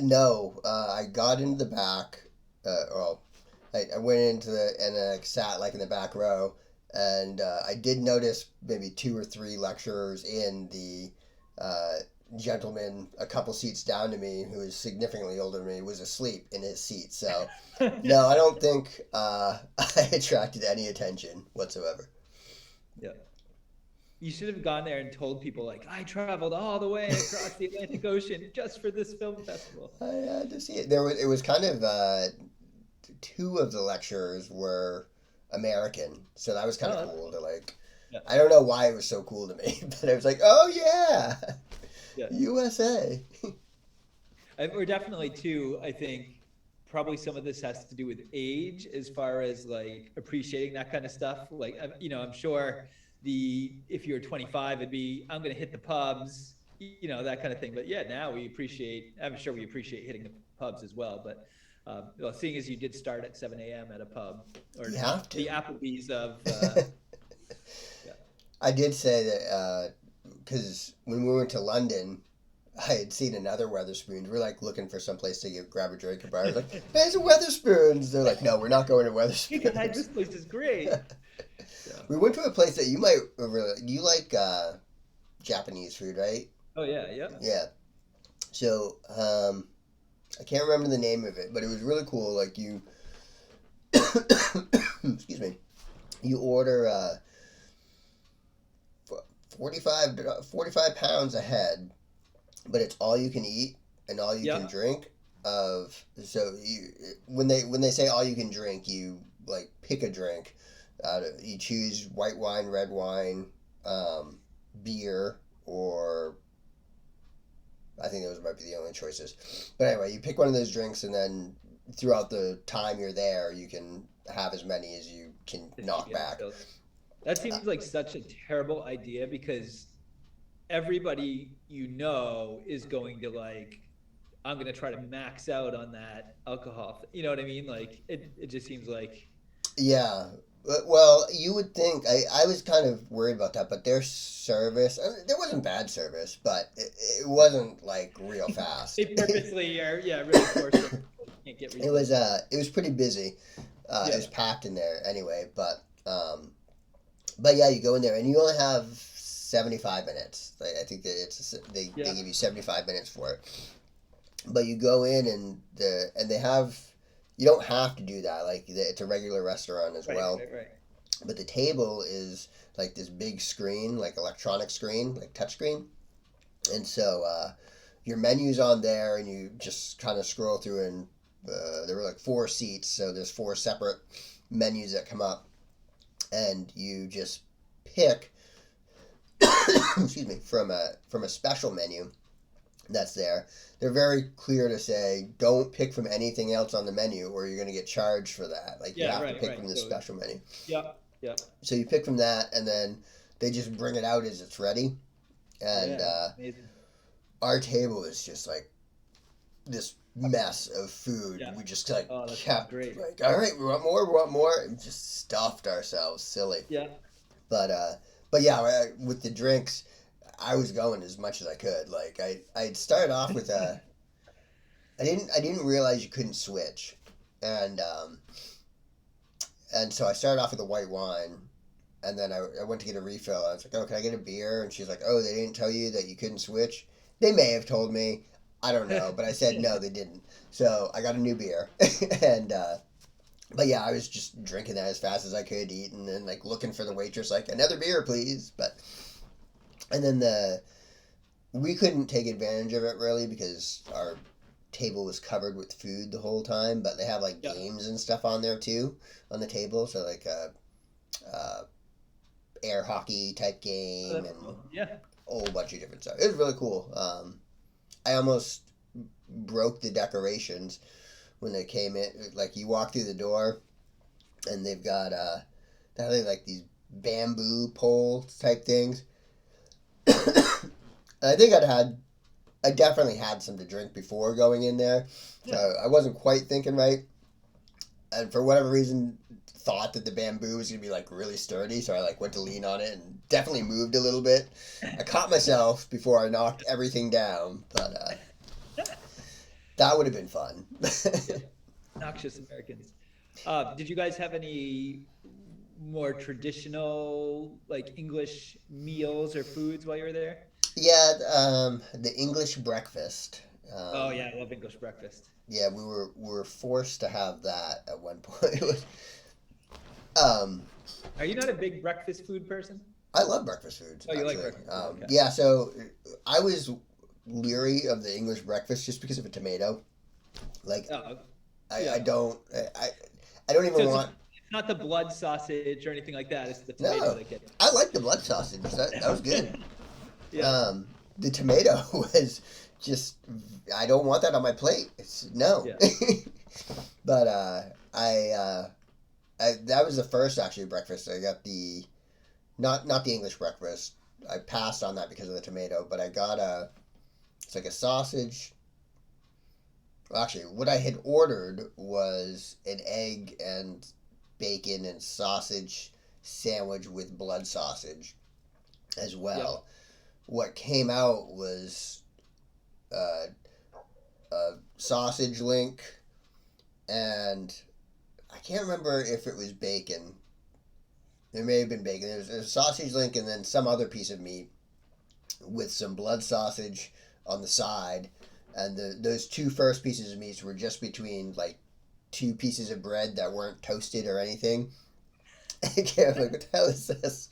A: No, I got into the back. I went into and I sat like in the back row, and I did notice maybe two or three lecturers in the gentleman a couple seats down to me, who was significantly older than me, was asleep in his seat. So no, I don't think I attracted any attention whatsoever.
B: Yeah. You should have gone there and told people, like, I traveled all the way across the Atlantic Ocean just for this film festival.
A: I had to see it. It was kind of two of the lecturers were American, so that was kind of cool to like. Yeah. I don't know why it was so cool to me, but I was like, oh yeah, USA.
B: We're definitely too. I think probably some of this has to do with age, as far as like appreciating that kind of stuff. Like I'm sure. If you're 25, it'd be, I'm going to hit the pubs, that kind of thing. But yeah, now I'm sure we appreciate hitting the pubs as well. But seeing as you did start at 7 a.m. at a pub, or
A: you have to.
B: The Applebee's of.
A: Yeah. I did say that because when we went to London, I had seen another Weatherspoons. We're like looking for some place to grab a drink and bar. I was like, there's a Weatherspoons. They're like, no, we're not going to Weatherspoons.
B: God, this place is great.
A: We went to a place that you might really. You like Japanese food, right?
B: Oh yeah, yeah.
A: Yeah. So I can't remember the name of it, but it was really cool. Like you, excuse me, you order 45 pounds a head, but it's all you can eat and all you can drink. When they say all you can drink, you like pick a drink. You choose white wine, red wine, beer, or I think those might be the only choices. But anyway, you pick one of those drinks, and then throughout the time you're there, you can have as many as you can knock back.
B: That seems like such a terrible idea because everybody is going to like, I'm going to try to max out on that alcohol. You know what I mean? Like it just seems like.
A: Yeah. Well, you would think I was kind of worried about that, but their service, there wasn't bad service, but it wasn't like real fast.
B: They purposely are, yeah, really forced it. Can't get
A: it was pretty busy. It was packed in there anyway, but yeah, you go in there and you only have 75 minutes. I think that they give you 75 minutes for it. But you go in and they have, you don't have to do that. Like it's a regular restaurant as well.
B: Right.
A: But the table is like this big screen, like electronic screen, like touch screen. And so your menu's on there, and you just kind of scroll through, and there were like 4 seats, so there's 4 separate menus that come up, and you just pick excuse me, from a special menu that's there. They're very clear to say, don't pick from anything else on the menu or you're going to get charged for that. Like you have to pick from the special menu.
B: Yeah.
A: So you pick from that, and then they just bring it out as it's ready. And our table is just like this mess of food. We just like kept like, all right, we want more, and just stuffed ourselves silly.
B: Yeah.
A: But yeah, with the drinks, I was going as much as I could. Like I'd started off with I didn't realize you couldn't switch, and so I started off with a white wine, and then I went to get a refill. I was like, oh, can I get a beer? And she's like, oh, they didn't tell you that you couldn't switch? They may have told me. I don't know, but I said no, they didn't. So I got a new beer, and but yeah, I was just drinking that as fast as I could, eating, and like looking for the waitress, like another beer, please. And then we couldn't take advantage of it really because our table was covered with food the whole time. But they have like games and stuff on there too on the table, so like air hockey type game and a whole bunch of different stuff. It was really cool. I almost broke the decorations when they came in. Like you walk through the door, and they've got like these bamboo pole type things. I think I definitely had some to drink before going in there, so I wasn't quite thinking right, and for whatever reason thought that the bamboo was gonna be like really sturdy, so I like went to lean on it and definitely moved a little bit. I caught myself before I knocked everything down, but that would have been fun.
B: Noxious Americans. Did you guys have any more traditional like English meals or foods while you were there?
A: Yeah, the English breakfast.
B: Oh yeah, I love English breakfast.
A: Yeah, we were forced to have that at one point.
B: Are you not a big breakfast food person?
A: I love breakfast foods.
B: Oh, you like breakfast? Okay.
A: Yeah, so I was leery of the English breakfast just because of a tomato. Like, I don't even want.
B: It's not the blood sausage or anything like that. It's the tomato that gets.
A: I like the blood sausage. That was good. The tomato was just. I don't want that on my plate. No.
B: Yeah.
A: But that was the first actually breakfast. I got the, not the English breakfast. I passed on that because of the tomato, but I got it's like a sausage. Well, actually, what I had ordered was an egg and bacon and sausage sandwich with blood sausage as well. Yeah. What came out was a sausage link, and I can't remember if it was bacon. There may have been bacon. There was a sausage link and then some other piece of meat with some blood sausage on the side. And those 2 first pieces of meat were just between like 2 pieces of bread that weren't toasted or anything. I can't like, what the hell is this?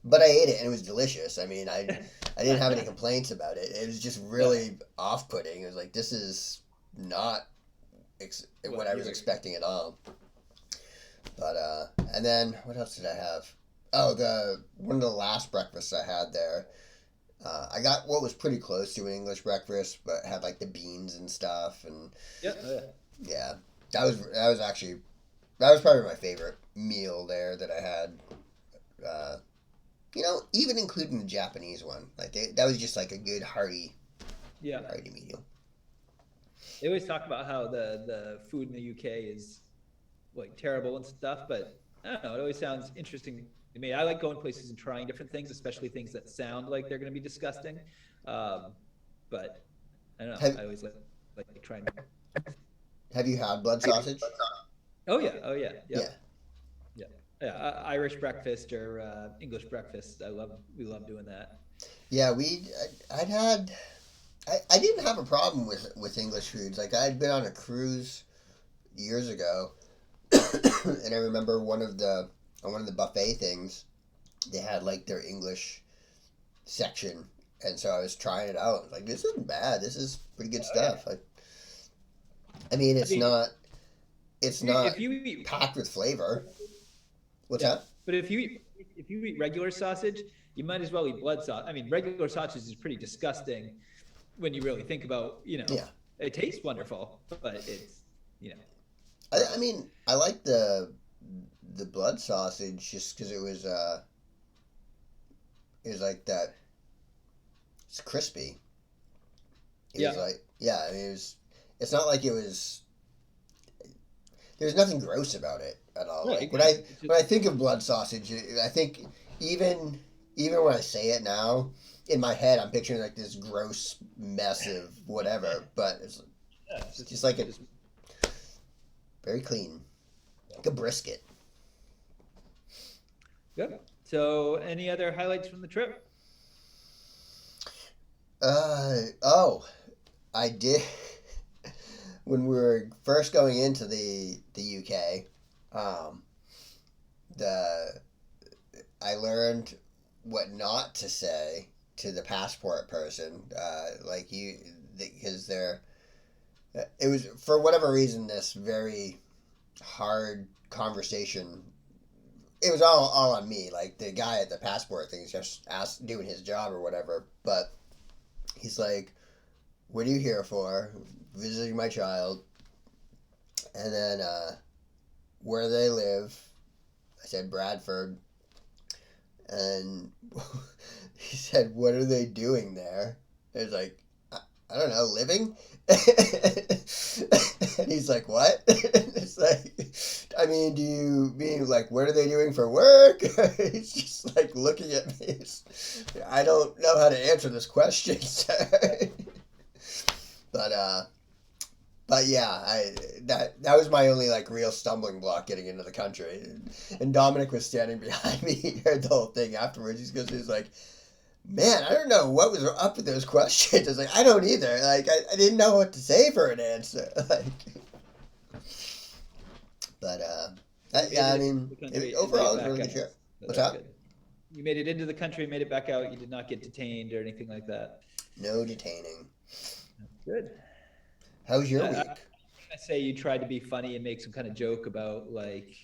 A: But I ate it and it was delicious. I mean, I didn't have any complaints about it. It was just really off-putting. It was like, this is not what I was expecting at all. But and then what else did I have? Oh, one of the last breakfasts I had there. I got what was pretty close to an English breakfast, but had like the beans and stuff, and yeah, that was probably my favorite meal there that I had. Even including the Japanese one, like that was just like a good hearty meal.
B: They always talk about how the food in the UK is like terrible and stuff, but I don't know. It always sounds interesting to me. I like going places and trying different things, especially things that sound like they're going to be disgusting. But I don't know. I always like trying.
A: Have you had blood sausage?
B: Oh yeah. Yeah. Irish breakfast or English breakfast. We love doing that.
A: Yeah, I didn't have a problem with English foods. Like I'd been on a cruise years ago, and I remember one of the buffet things, they had like their English section, and so I was trying it out. I was like, this isn't bad. This is pretty good stuff. Yeah. It's not
B: if you eat,
A: packed with flavor. What's that?
B: But if you eat regular sausage, you might as well eat blood sausage. I mean, regular sausage is pretty disgusting when you really think about, it tastes wonderful, but it's,
A: I like the blood sausage just because it was like that. It's crispy. It was like, yeah, I mean, it's not like it was. There's nothing gross about it at all.
B: No,
A: like when I think of blood sausage, I think even when I say it now, in my head, I'm picturing like this gross mess of whatever, but it's just like very clean, like a brisket.
B: Good. So, any other highlights from the trip?
A: I did. When we were first going into the UK, I learned what not to say to the passport person, because it was, for whatever reason, this very hard conversation. It was all on me. Like the guy at the passport thing is just doing his job or whatever, but he's like, "What are you here for?" Visiting my child. And then where they live, I said Bradford. And he said, "What are they doing there?" I was like, I don't know, living? And he's like, "What?" It's like, I mean, do you mean like, what are they doing for work? He's just like looking at me. I don't know how to answer this question, sir. But yeah, that was my only like real stumbling block getting into the country. And Dominic was standing behind me. He heard the whole thing afterwards. He's like, "Man, I don't know what was up with those questions." I was like, "I don't either. Like, I didn't know what to say for an answer." Overall, it was a really good trip. What's up?
B: You made it into the country, made it back out. You did not get detained or anything like that.
A: No detaining.
B: Good.
A: How was your week?
B: I say you tried to be funny and make some kind of joke about like,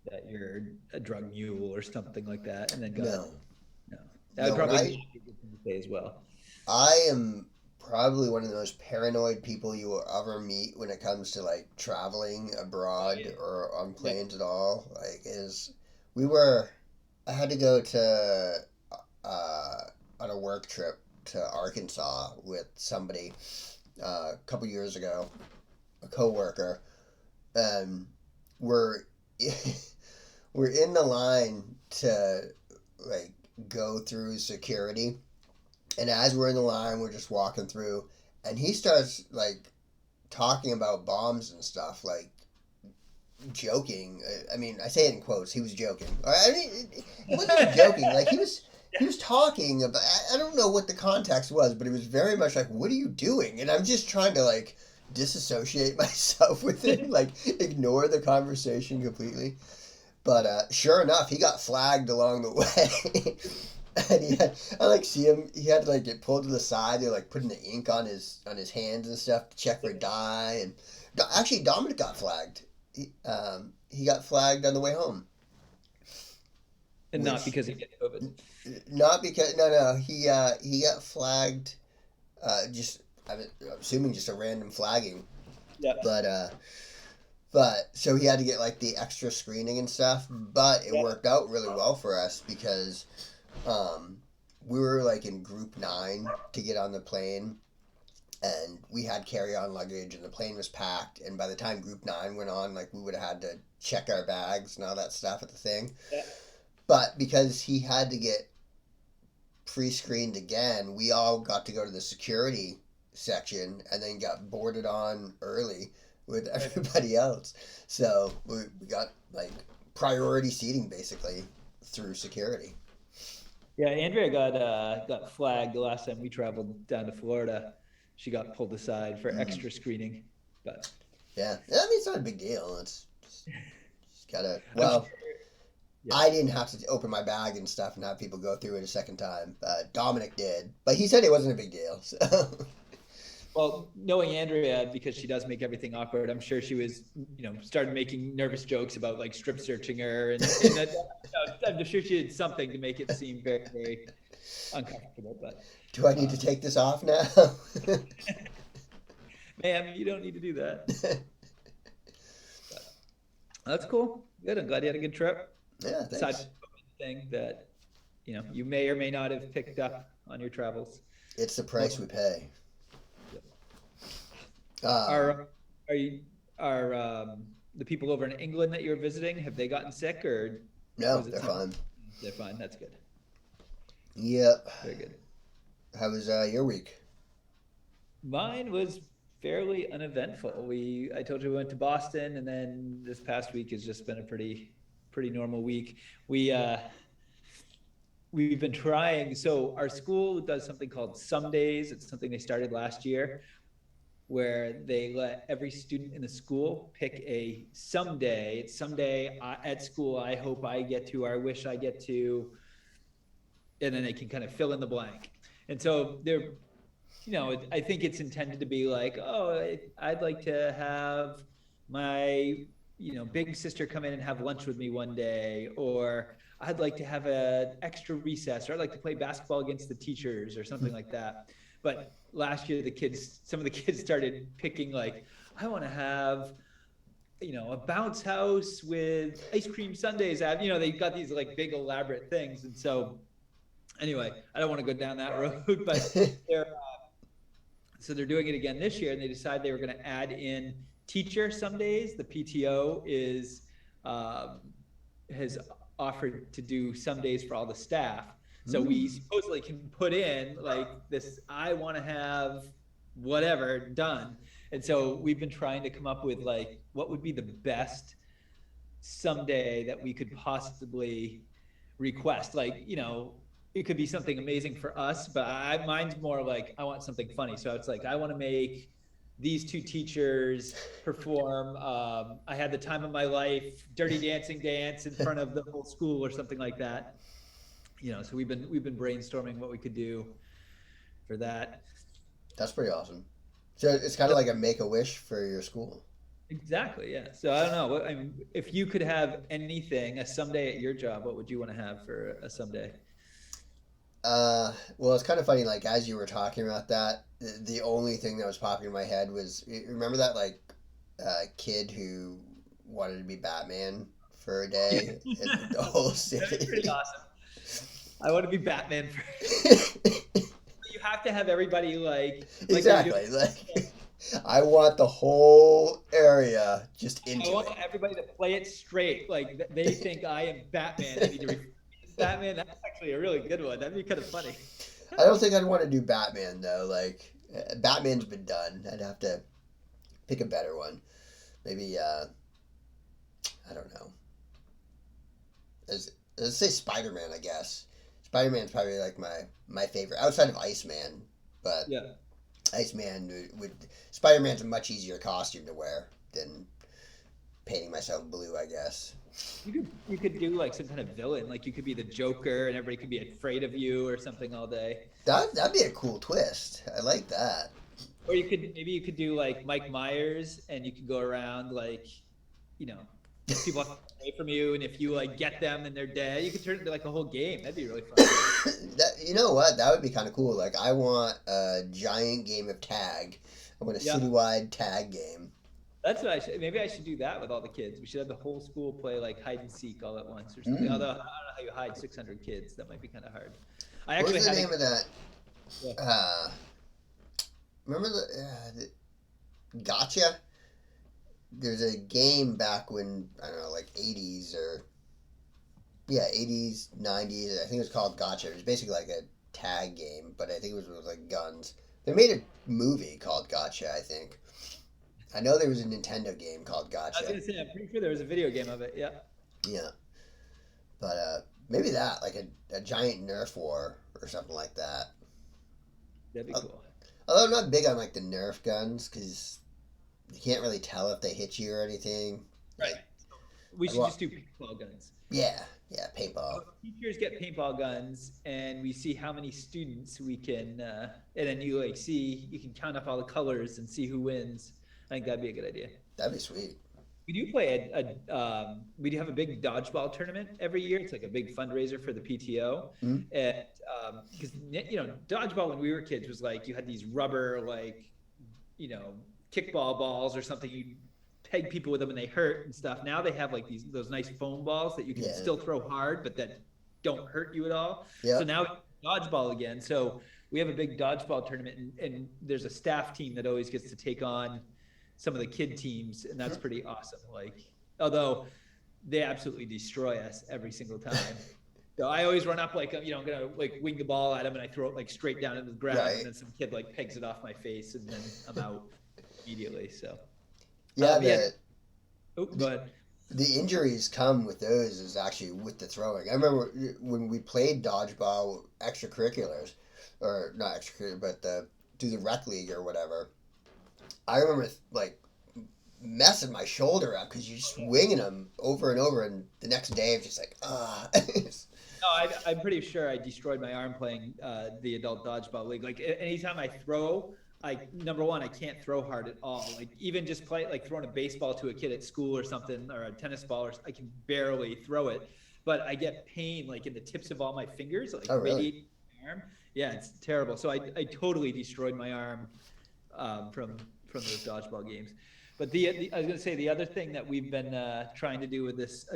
B: that you're a drug mule or something like that, and then
A: No.
B: That would probably be a good thing to say as well.
A: I am probably one of the most paranoid people you will ever meet when it comes to like traveling abroad or on planes at all. Like, I had to go to on a work trip to Arkansas with somebody a couple years ago, a coworker, and we're in the line to like go through security, and as we're in the line, we're just walking through, and he starts like talking about bombs and stuff, like joking. I mean, I say it in quotes. He was joking. I mean, he wasn't joking. Like he was talking about, I don't know what the context was, but it was very much like, "What are you doing?" And I'm just trying to like disassociate myself with it, like ignore the conversation completely. But sure enough, he got flagged along the way. And I like see him. He had to like get pulled to the side. They're like putting the ink on his hands and stuff to check for dye. And actually, Dominic got flagged. He got flagged on the way home,
B: And not
A: which
B: because he get COVID.
A: not because no he got flagged. Just I'm assuming just a random flagging,
B: Yeah.
A: but so he had to get like the extra screening and stuff. But it
B: Yeah.
A: worked out really well for us because um, we were like in group 9 to get on the plane, and we had carry-on luggage, and the plane was packed. And by the time group 9 went on, like we would have had to check our bags and all that stuff at the thing.
B: Yeah.
A: But because he had to get pre-screened again, we all got to go to the security section and then got boarded on early with everybody else. So we got like priority seating basically through security.
B: Yeah, Andrea got flagged the last time we traveled down to Florida. She got pulled aside for extra screening, but
A: Yeah, I mean it's not a big deal. It's gotta.
B: I'm sure.
A: Well,
B: Yeah.
A: I didn't have to open my bag and stuff and have people go through it a second time. Dominic did, but he said it wasn't a big deal. So.
B: Well, knowing Andrea, because she does make everything awkward, I'm sure she was, started making nervous jokes about like strip searching her, and I'm sure she did something to make it seem very, very uncomfortable. But
A: Do I need to take this off now?
B: ma'am, you don't need to do that. But that's cool. Good. I'm glad you had a good trip.
A: Yeah,
B: Aside
A: thanks.
B: from the thing that you may or may not have picked up on your travels.
A: It's the price we pay.
B: Are the people over in England that you're visiting, have they gotten sick, or
A: No,
B: was it
A: they're
B: something?
A: fine.
B: They're fine. That's good.
A: Yep.
B: Very good.
A: How was your week?
B: Mine was fairly uneventful. I told you we went to Boston, and then this past week has just been a pretty normal week. We've been trying. So our school does something called Some Days. It's something they started last year, where they let every student in the school pick a someday. It's someday at school I hope I get to, or I wish I get to, and then they can kind of fill in the blank. And so they're, I think it's intended to be like, oh, I'd like to have my, big sister come in and have lunch with me one day, or I'd like to have an extra recess, or I'd like to play basketball against the teachers or something like that. But last year, some of the kids started picking like, I want to have, a bounce house with ice cream sundaes. They've got these like big elaborate things. And so anyway, I don't want to go down that road, but they're doing it again this year, and they decided they were going to add in teacher some days. The PTO has offered to do some days for all the staff. So we supposedly can put in like this, I want to have whatever done. And so we've been trying to come up with like, what would be the best someday that we could possibly request? Like, it could be something amazing for us, but mine's more like, I want something funny. So it's like, I want to make these two teachers perform. I had the time of my life, Dirty Dancing dance in front of the whole school or something like that. So we've been brainstorming what we could do for that.
A: That's pretty awesome. So it's kind of like a make-a-wish for your school.
B: Exactly, yeah. So I don't know. I mean, if you could have anything, a someday at your job, what would you want to have for a someday?
A: Well, it's kind of funny. Like as you were talking about that, the only thing that was popping in my head was remember that like kid who wanted to be Batman for a day in the whole city.
B: That's pretty awesome. I want to be Batman. You have to have everybody like
A: exactly. Like I want the whole area just into
B: I want
A: it.
B: everybody to play it straight. Like they think I am Batman. They need to Batman. That's actually a really good one. That'd be kind of funny.
A: I don't think I'd want to do Batman though. Like Batman's been done. I'd have to pick a better one. Maybe I don't know. Let's say Spider-Man. I guess Spider-Man's probably like my favorite outside of Iceman. But
B: Yeah.
A: Iceman would Spider-Man's a much easier costume to wear than painting myself blue, I guess.
B: You could do like some kind of villain, like you could be the Joker and everybody could be afraid of you or something all day.
A: That'd be a cool twist. I like that.
B: Or you could do like Mike Myers and you could go around like, you know, people have to get away from you, and if you like get them and they're dead, you could turn it into like a whole game. That'd be really fun.
A: That, you know what? That would be kind of cool. Like, I want a giant game of tag. I want a
B: Yeah.
A: citywide tag game.
B: That's what I should. Maybe I should do that with all the kids. We should have the whole school play like hide and seek all at once or something.
A: Mm.
B: Although I don't know how you hide 600 kids. That might be kind of hard. I
A: What
B: actually
A: was the
B: had
A: name of that?
B: Yeah.
A: Remember the Gotcha? There's a game back when, I don't know, like 80s or, yeah, 80s, 90s. I think it was called Gotcha. It was basically like a tag game, but I think it was with like guns. They made a movie called Gotcha, I think. I know there was a Nintendo game called
B: I was
A: Gotcha.
B: gonna say I'm pretty sure there was a video game of it. Yeah.
A: Yeah. But maybe that, like a giant Nerf war or something like that.
B: That'd be cool.
A: Although I'm not big on like the Nerf guns because you can't really tell if they hit you or anything.
B: Right. We should just do paintball guns.
A: Yeah, paintball.
B: So teachers get paintball guns, and we see how many students we can, and then you like see you can count up all the colors and see who wins. I think that'd be a good idea.
A: That'd be sweet.
B: We do play we do have a big dodgeball tournament every year. It's like a big fundraiser for the PTO,
A: Mhm.
B: and because dodgeball when we were kids was like you had these rubber like kickball balls or something. You peg people with them and they hurt and stuff. Now they have like those nice foam balls that you can still throw hard but that don't hurt you at all.
A: Yep.
B: So now dodgeball again. So we have a big dodgeball tournament, and there's a staff team that always gets to take on some of the kid teams, and that's pretty awesome. Like, although they absolutely destroy us every single time. So I always run up like, I'm gonna like wing the ball at them, and I throw it like straight down into the ground,
A: Right.
B: and then some kid like pegs it off my face, and then I'm out immediately. So
A: Yeah,
B: oh, go ahead.
A: the injuries come with those is actually with the throwing. I remember when we played dodgeball extracurriculars, or not extracurricular, but through the rec league or whatever. I remember like messing my shoulder up because you're just winging them over and over, and the next day I'm just like, ah.
B: No, I'm pretty sure I destroyed my arm playing the adult dodgeball league. Like anytime I throw, number one, I can't throw hard at all. Like even just like throwing a baseball to a kid at school or something, or a tennis ball, or I can barely throw it. But I get pain like in the tips of all my fingers, like radiating my arm. Yeah, it's terrible. So I totally destroyed my arm from those dodgeball games. But I was going to say the other thing that we've been trying to do with this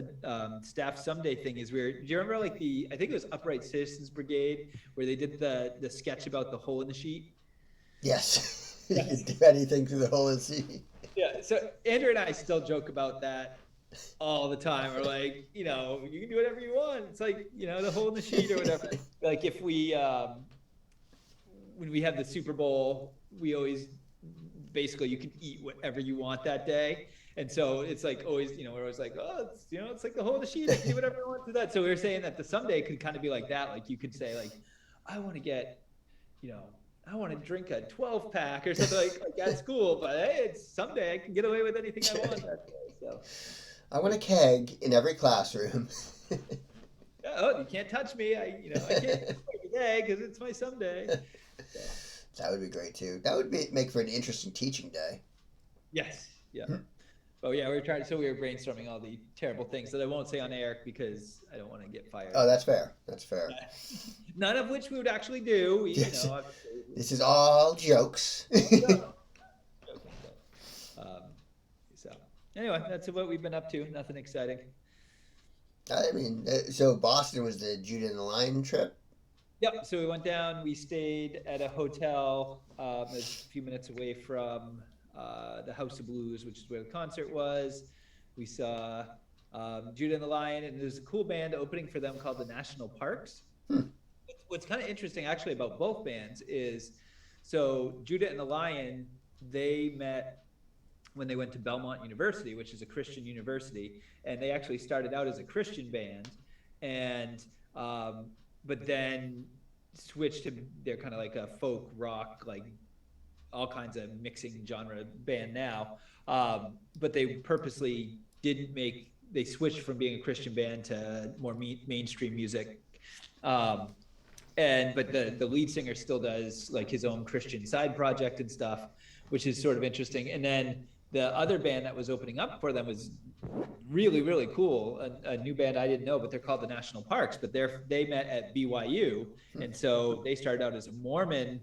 B: staff someday thing is do you remember like I think it was Upright Citizens Brigade where they did the sketch about the hole in the sheet?
A: Yes. You can do anything through the hole in the sea.
B: Yeah. So Andrew and I still joke about that all the time. We're like, you can do whatever you want. It's like, the hole in the sheet or whatever. Like if when we have the Super Bowl, we always basically you can eat whatever you want that day. And so it's like always, we're always like, oh, it's like the hole in the sheet. I can do whatever I want to that. So we were saying that the someday could kind of be like that. Like you could say like, I want to get, I want to drink a 12 pack or something like at school, but hey, it's someday I can get away with anything I want that day. So
A: I want a keg in every classroom.
B: Oh, you can't touch me. I can't every day because it's my someday. So.
A: That would be great too. That would make for an interesting teaching day.
B: Yes. Yeah. Oh yeah, we were brainstorming all the terrible things that I won't say on air because I don't want to get fired.
A: Oh, that's fair. That's fair.
B: None of which we would actually do.
A: This is all jokes.
B: So anyway, that's what we've been up to. Nothing exciting.
A: I mean, so Boston was the Judah and the Lion trip?
B: Yep. So we went down. We stayed at a hotel a few minutes away from the House of Blues, which is where the concert was. We saw Judah and the Lion, and there's a cool band opening for them called the National Parks. What's kind of interesting actually about both bands is, so Judah and the Lion, they met when they went to Belmont University, which is a Christian university, and they actually started out as a Christian band, and but then switched to, they're kind of like a folk rock, like all kinds of mixing genre band now. But they purposely they switched from being a Christian band to more mainstream music. But the lead singer still does like his own Christian side project and stuff, which is sort of interesting. And then the other band that was opening up for them was really, really cool. A new band I didn't know, but they're called the National Parks, but they met at BYU. And so they started out as a Mormon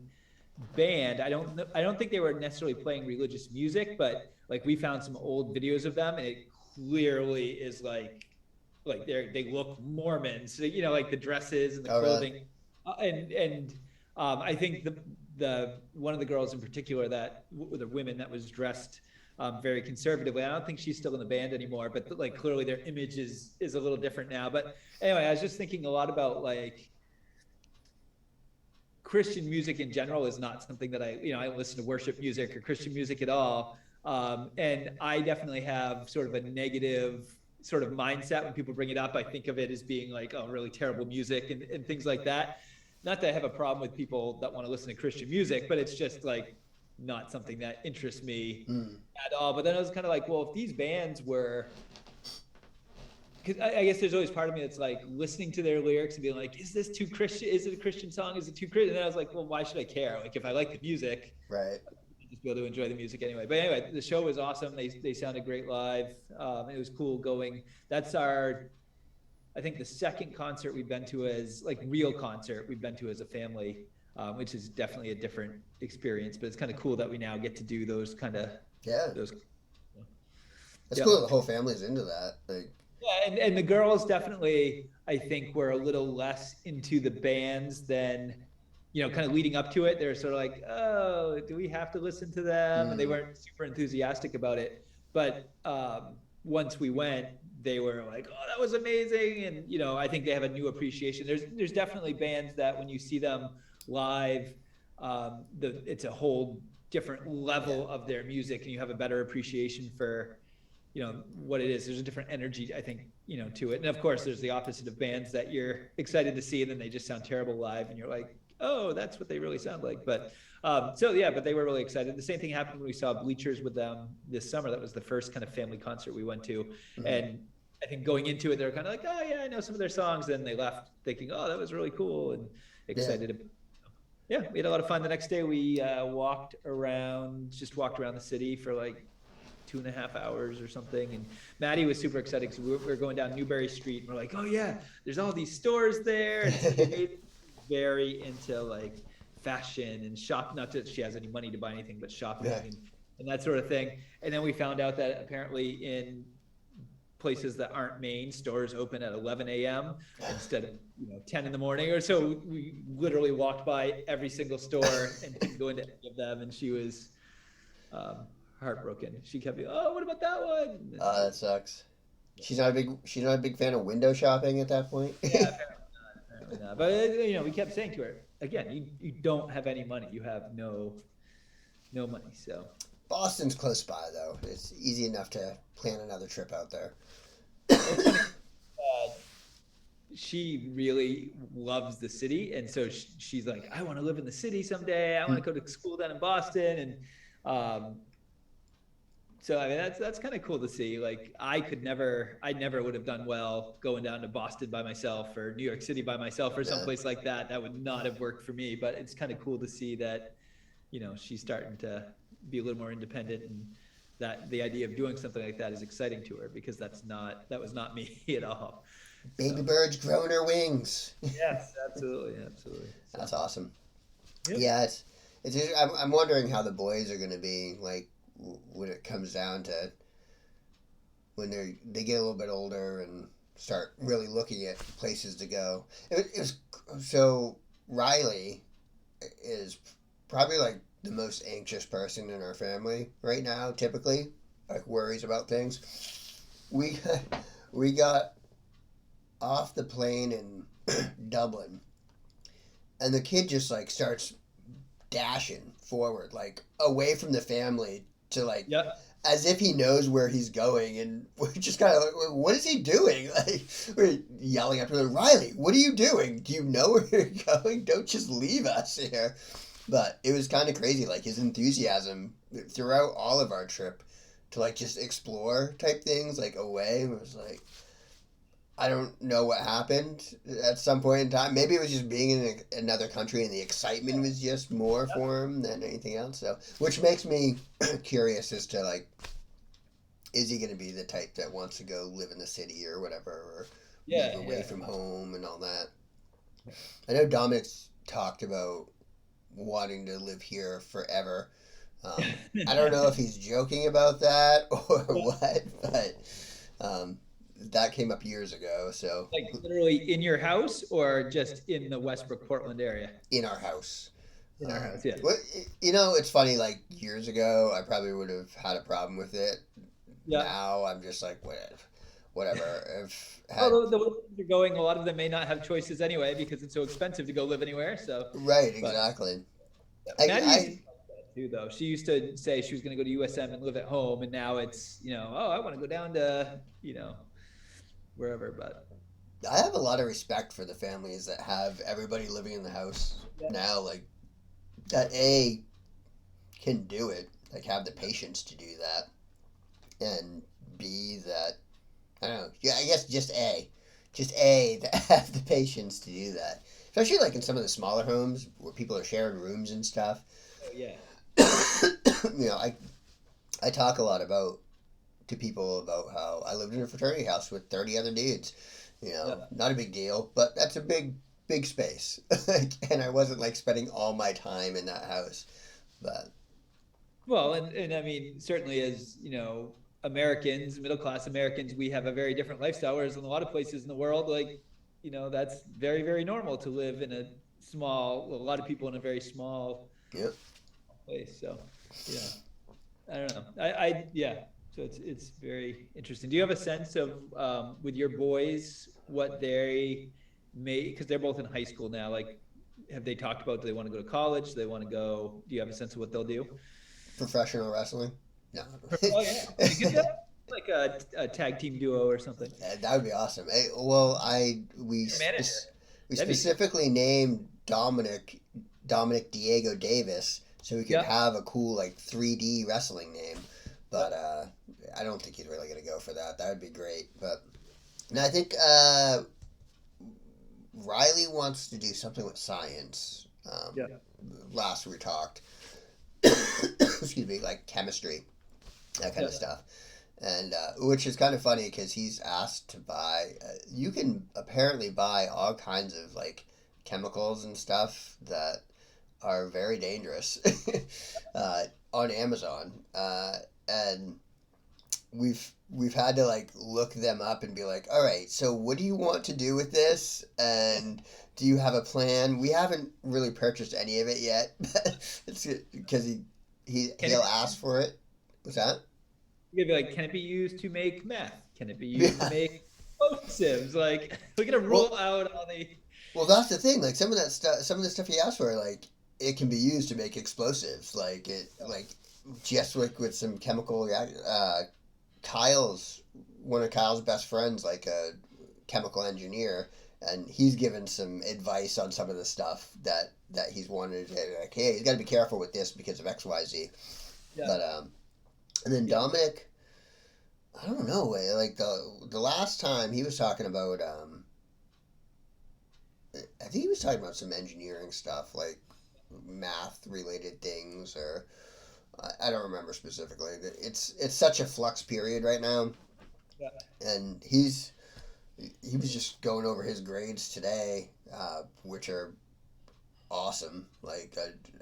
B: band. I don't think they were necessarily playing religious music, but like we found some old videos of them and it clearly is like they look Mormon. So, you know, like the dresses and the clothing. Really? I think the one of the girls in particular the women that was dressed very conservatively. I don't think she's still in the band anymore, but like clearly their image is a little different now. But anyway, I was just thinking a lot about like Christian music in general is not something that I don't listen to worship music or Christian music at all. And I definitely have sort of a negative sort of mindset when people bring it up. I think of it as being like, oh, really terrible music and things like that. Not that I have a problem with people that want to listen to Christian music, but it's just like not something that interests me at all. But then I was kind of like, well, if these bands were, because I guess there's always part of me that's like listening to their lyrics and being like, is this too Christian? Is it a Christian song? Is it too Christian? And then I was like, well, why should I care? Like if I like the music,
A: right,
B: I'll just be able to enjoy the music anyway. But anyway, the show was awesome. They sounded great live. It was cool going. That's I think the second concert we've been to as like real concert we've been to as a family, which is definitely a different experience, but it's kind of cool that we now get to do those kind of,
A: that's cool. The whole family's into that. Like,
B: yeah. And the girls definitely, I think, were a little less into the bands than, kind of leading up to it. They're sort of like, oh, do we have to listen to them? And they weren't super enthusiastic about it. But once we went, they were like, oh, that was amazing. And, I think they have a new appreciation. There's definitely bands that when you see them live, it's a whole different level of their music and you have a better appreciation for, what it is. There's a different energy, I think, to it. And of course, there's the opposite of bands that you're excited to see and then they just sound terrible live and you're like, oh, that's what they really sound like. But but they were really excited. The same thing happened when we saw Bleachers with them this summer. That was the first kind of family concert we went to. And I think going into it, they were kind of like, oh yeah, I know some of their songs. Then they left thinking, oh, that was really cool and excited. Yeah, we had a lot of fun. The next day we walked around the city for like 2.5 hours or something. And Maddie was super excited because we were going down Newbury Street and we're like, oh yeah, there's all these stores there. And so very into like fashion and shop. Not that she has any money to buy anything, but shopping and that sort of thing. And then we found out that apparently in places that aren't main, stores open at 11 a.m. instead of 10 in the morning or so. We literally walked by every single store and didn't go into any of them. And she was heartbroken. She kept being, oh, what about that one?
A: Oh, that sucks. She's not a big fan of window shopping at that point.
B: Yeah, apparently not. But we kept saying to her, again, you don't have any money. You have no money. So
A: Boston's close by though. It's easy enough to plan another trip out there.
B: She really loves the city, and so she's like, I want to live in the city someday. I want to go to school down in Boston, and so I mean that's kind of cool to see. Like I never would have done well going down to Boston by myself or New York City by myself or someplace like that. That would not have worked for me. But it's kind of cool to see that she's starting to be a little more independent, and that the idea of doing something like that is exciting to her because that was not me at all.
A: Baby bird's growing her wings.
B: Yes, absolutely. So.
A: That's awesome.
B: Yep.
A: Yeah, I'm wondering how the boys are going to be like when it comes down to when they get a little bit older and start really looking at places to go. So Riley is probably like the most anxious person in our family right now. Typically, like worries about things. We got off the plane in Dublin, and the kid just like starts dashing forward, like away from the family to like, as if he knows where he's going, and we're just kind of like, what is he doing? Like we're yelling at him, Riley, what are you doing? Do you know where you're going? Don't just leave us here. But it was kind of crazy, like his enthusiasm throughout all of our trip to like just explore type things like away. It was like I don't know what happened at some point in time. Maybe it was just being in another country and the excitement was just more for him than anything else. So, which makes me curious as to like, is he going to be the type that wants to go live in the city or whatever, or move
B: Yeah,
A: away
B: yeah.
A: from home and all that? I know Dominic's talked about wanting to live here forever. I don't know if he's joking about that or what, but um, that came up years ago. So
B: Like literally in your house or just in the Westbrook, Portland area?
A: in our house.
B: In our house, yeah.
A: What it's funny. Like years ago, I probably would have had a problem with it.
B: Yeah.
A: Now I'm just like, whatever. I've had
B: Well, the way things are going, a lot of them may not have choices anyway because it's so expensive to go live anywhere. So,
A: right,
B: but
A: exactly.
B: Maddie used to
A: I
B: talk about that too, though. She used to say she was going to go to USM and live at home, and now it's oh, I want to go down to wherever. But
A: I have a lot of respect for the families that have everybody living in the house
B: yeah,
A: now. Like that, a can do it. Like have the patience to do that, and b that I don't know. Yeah, I guess just a that have the patience to do that. Especially like in some of the smaller homes where people are sharing rooms and stuff.
B: oh, yeah,
A: I talk a lot about to people about how I lived in a fraternity house with 30 other dudes.
B: yeah.
A: Not a big deal, but that's a big space. And I wasn't like spending all my time in that house. But
B: Well, and I mean, certainly as Americans, middle class Americans, we have a very different lifestyle. Whereas in a lot of places in the world, like that's very, very normal to live in a lot of people in a very small
A: yeah,
B: place. So, yeah, I don't know. Yeah. So it's very interesting. Do you have a sense of with your boys what they may because they're both in high school now? Like, have they talked about do they want to go to college? Do they want to go? Do you have a sense of what they'll do?
A: professional wrestling. No.
B: Oh yeah, you could do like a tag team duo or something.
A: That would be awesome. Well,
B: Your manager.
A: we
B: That'd be cool.
A: specifically named Dominic Diego Davis so we could
B: Yeah.
A: have a cool like 3D wrestling name. But I don't think he's really gonna go for that. That would be great. But no, I think Riley wants to do something with science.
B: Yeah.
A: Last we talked, excuse me, like chemistry, that kind
B: Yeah.
A: of stuff. And which is kind of funny because he's asked to buy. You can apparently buy all kinds of like chemicals and stuff that are very dangerous on Amazon, and we've had to like look them up and be like, all right, so what do you want to do with this, and do you have a plan? We haven't really purchased any of it yet, but it's because
B: Can
A: he'll
B: it,
A: ask for it. What's that?
B: you'd be like, can it be used to make meth? Can it be used to make explosives? Like, we're gonna
A: Well,
B: rule out all the.
A: well, that's the thing. Like some of the stuff he asked for, like it can be used to make explosives. Like just like with some chemical. Kyle's one of Kyle's best friends, like a chemical engineer, and he's given some advice on some of the stuff that he's wanted to like. Hey, he's got to be careful with this because of X, Y, Z.
B: Yeah.
A: But and then
B: Yeah.
A: Dominic, I don't know. Like the last time he was talking about I think he was talking about some engineering stuff, like math related things, or I don't remember specifically. It's such a flux period right now,
B: Yeah.
A: and he was just going over his grades today, which are awesome. Like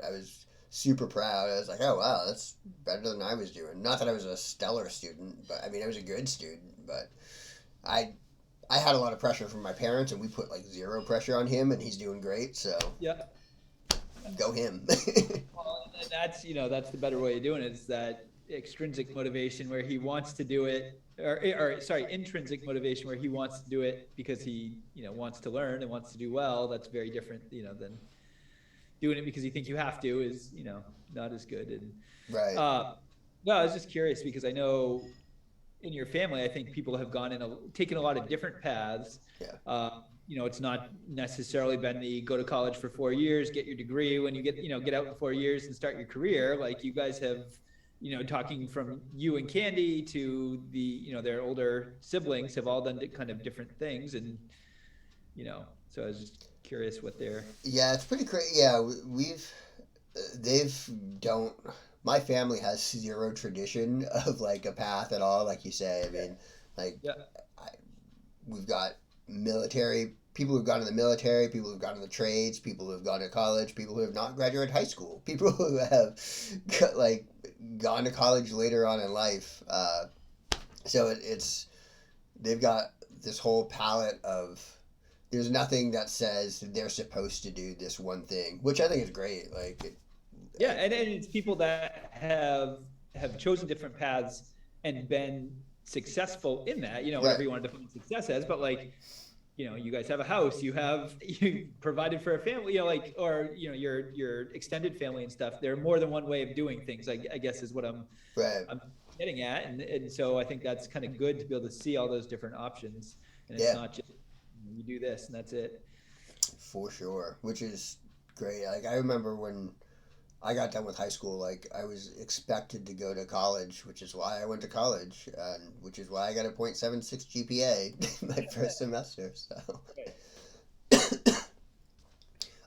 A: I was super proud. I was like, oh wow, that's better than I was doing. Not that I was a stellar student, but I mean I was a good student, but I I had a lot of pressure from my parents, and we put like zero pressure on him, and he's doing great. So
B: Yeah.
A: go him.
B: Well, and that's the better way of doing it is that extrinsic motivation where he wants to do it, or sorry, intrinsic motivation where he wants to do it because he wants to learn and wants to do well. That's very different, than doing it because you think you have to is not as good. And
A: Right.
B: no, I was just curious because I know in your family, I think people have taken a lot of different paths.
A: Yeah.
B: It's not necessarily been the go to college for 4 years, get your degree when you get out in 4 years and start your career. Like you guys have talking from you and Candy to their older siblings have all done kind of different things. And, so I was just curious what they're.
A: Yeah, it's pretty crazy. Yeah, we've they've don't. My family has zero tradition of like a path at all. Like you say, I mean, like
B: Yeah.
A: I, we've got military people who've gone to the military, people who've gone to the trades, people who've gone to college, people who have not graduated high school, people who have like gone to college later on in life. So it's they've got this whole palette of there's nothing that says they're supposed to do this one thing, which I think is great. Like,
B: Yeah, and it's people that have chosen different paths and been successful in that,
A: right,
B: whatever you want to define success as, but like, you guys have a house, you provided for a family, like, or your extended family and stuff. There are more than one way of doing things, I guess is what
A: right,
B: I'm getting at. And so I think that's kind of good to be able to see all those different options. And it's
A: yeah,
B: not just you do this and that's it.
A: for sure. Which is great. Like I remember when I got done with high school, like I was expected to go to college, which is why I went to college, and which is why I got a .76 GPA my first semester. So,
B: Right.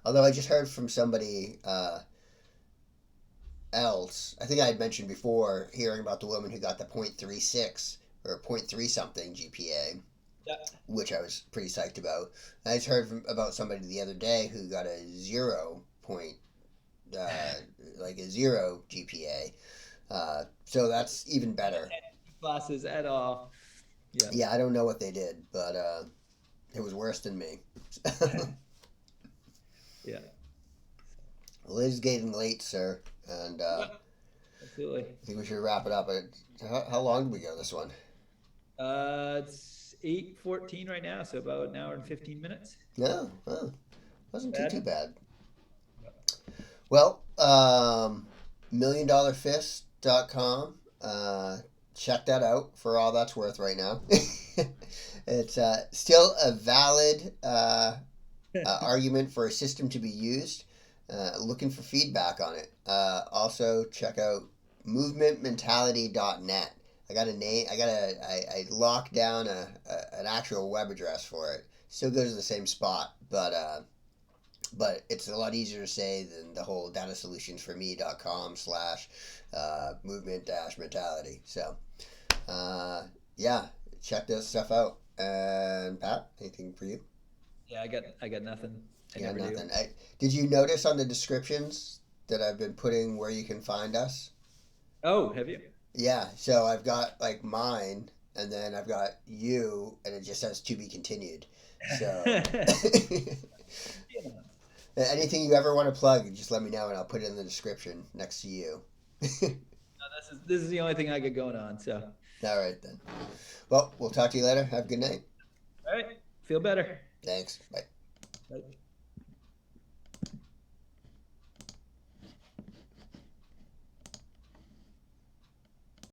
A: although I just heard from somebody else, I think I had mentioned before, hearing about the woman who got the .36 or .3 something GPA,
B: Yeah.
A: which I was pretty psyched about. I just heard about somebody the other day who got a 0 point, uh, like a 0 GPA. So that's even better.
B: Classes at all. Yeah.
A: Yeah, I don't know what they did, but it was worse than me.
B: Yeah.
A: Well, it is getting late, sir, and
B: Yeah, absolutely.
A: I think we should wrap it up. How long did we go this one?
B: It's 8:14 right now, so about an hour and 15 minutes.
A: No, oh, wasn't too
B: Bad.
A: bad. Well, milliondollarfist.com. Check that out for all that's worth right now. It's still a valid argument for a system to be used. Looking for feedback on it. Also, check out movementmentality.net. I got a name. I locked down an actual web address for it. Still goes to the same spot, but it's a lot easier to say than the whole datasolutionsforme.com/movement dash mentality. So, yeah, check this stuff out. And Pat, anything for you?
B: Yeah, I got nothing. I
A: Yeah,
B: never do.
A: nothing. Did you notice on the descriptions that I've been putting where you can find us?
B: Oh, have you?
A: Yeah, so I've got like mine, and then I've got you, and it just says to be continued. So,
B: Yeah.
A: anything you ever want to plug, just let me know, and I'll put it in the description next to you.
B: No, this is the only thing I get going on. So,
A: All right, then. Well, we'll talk to you later. Have a good night.
B: all right, feel better.
A: Thanks. Bye.
B: Bye.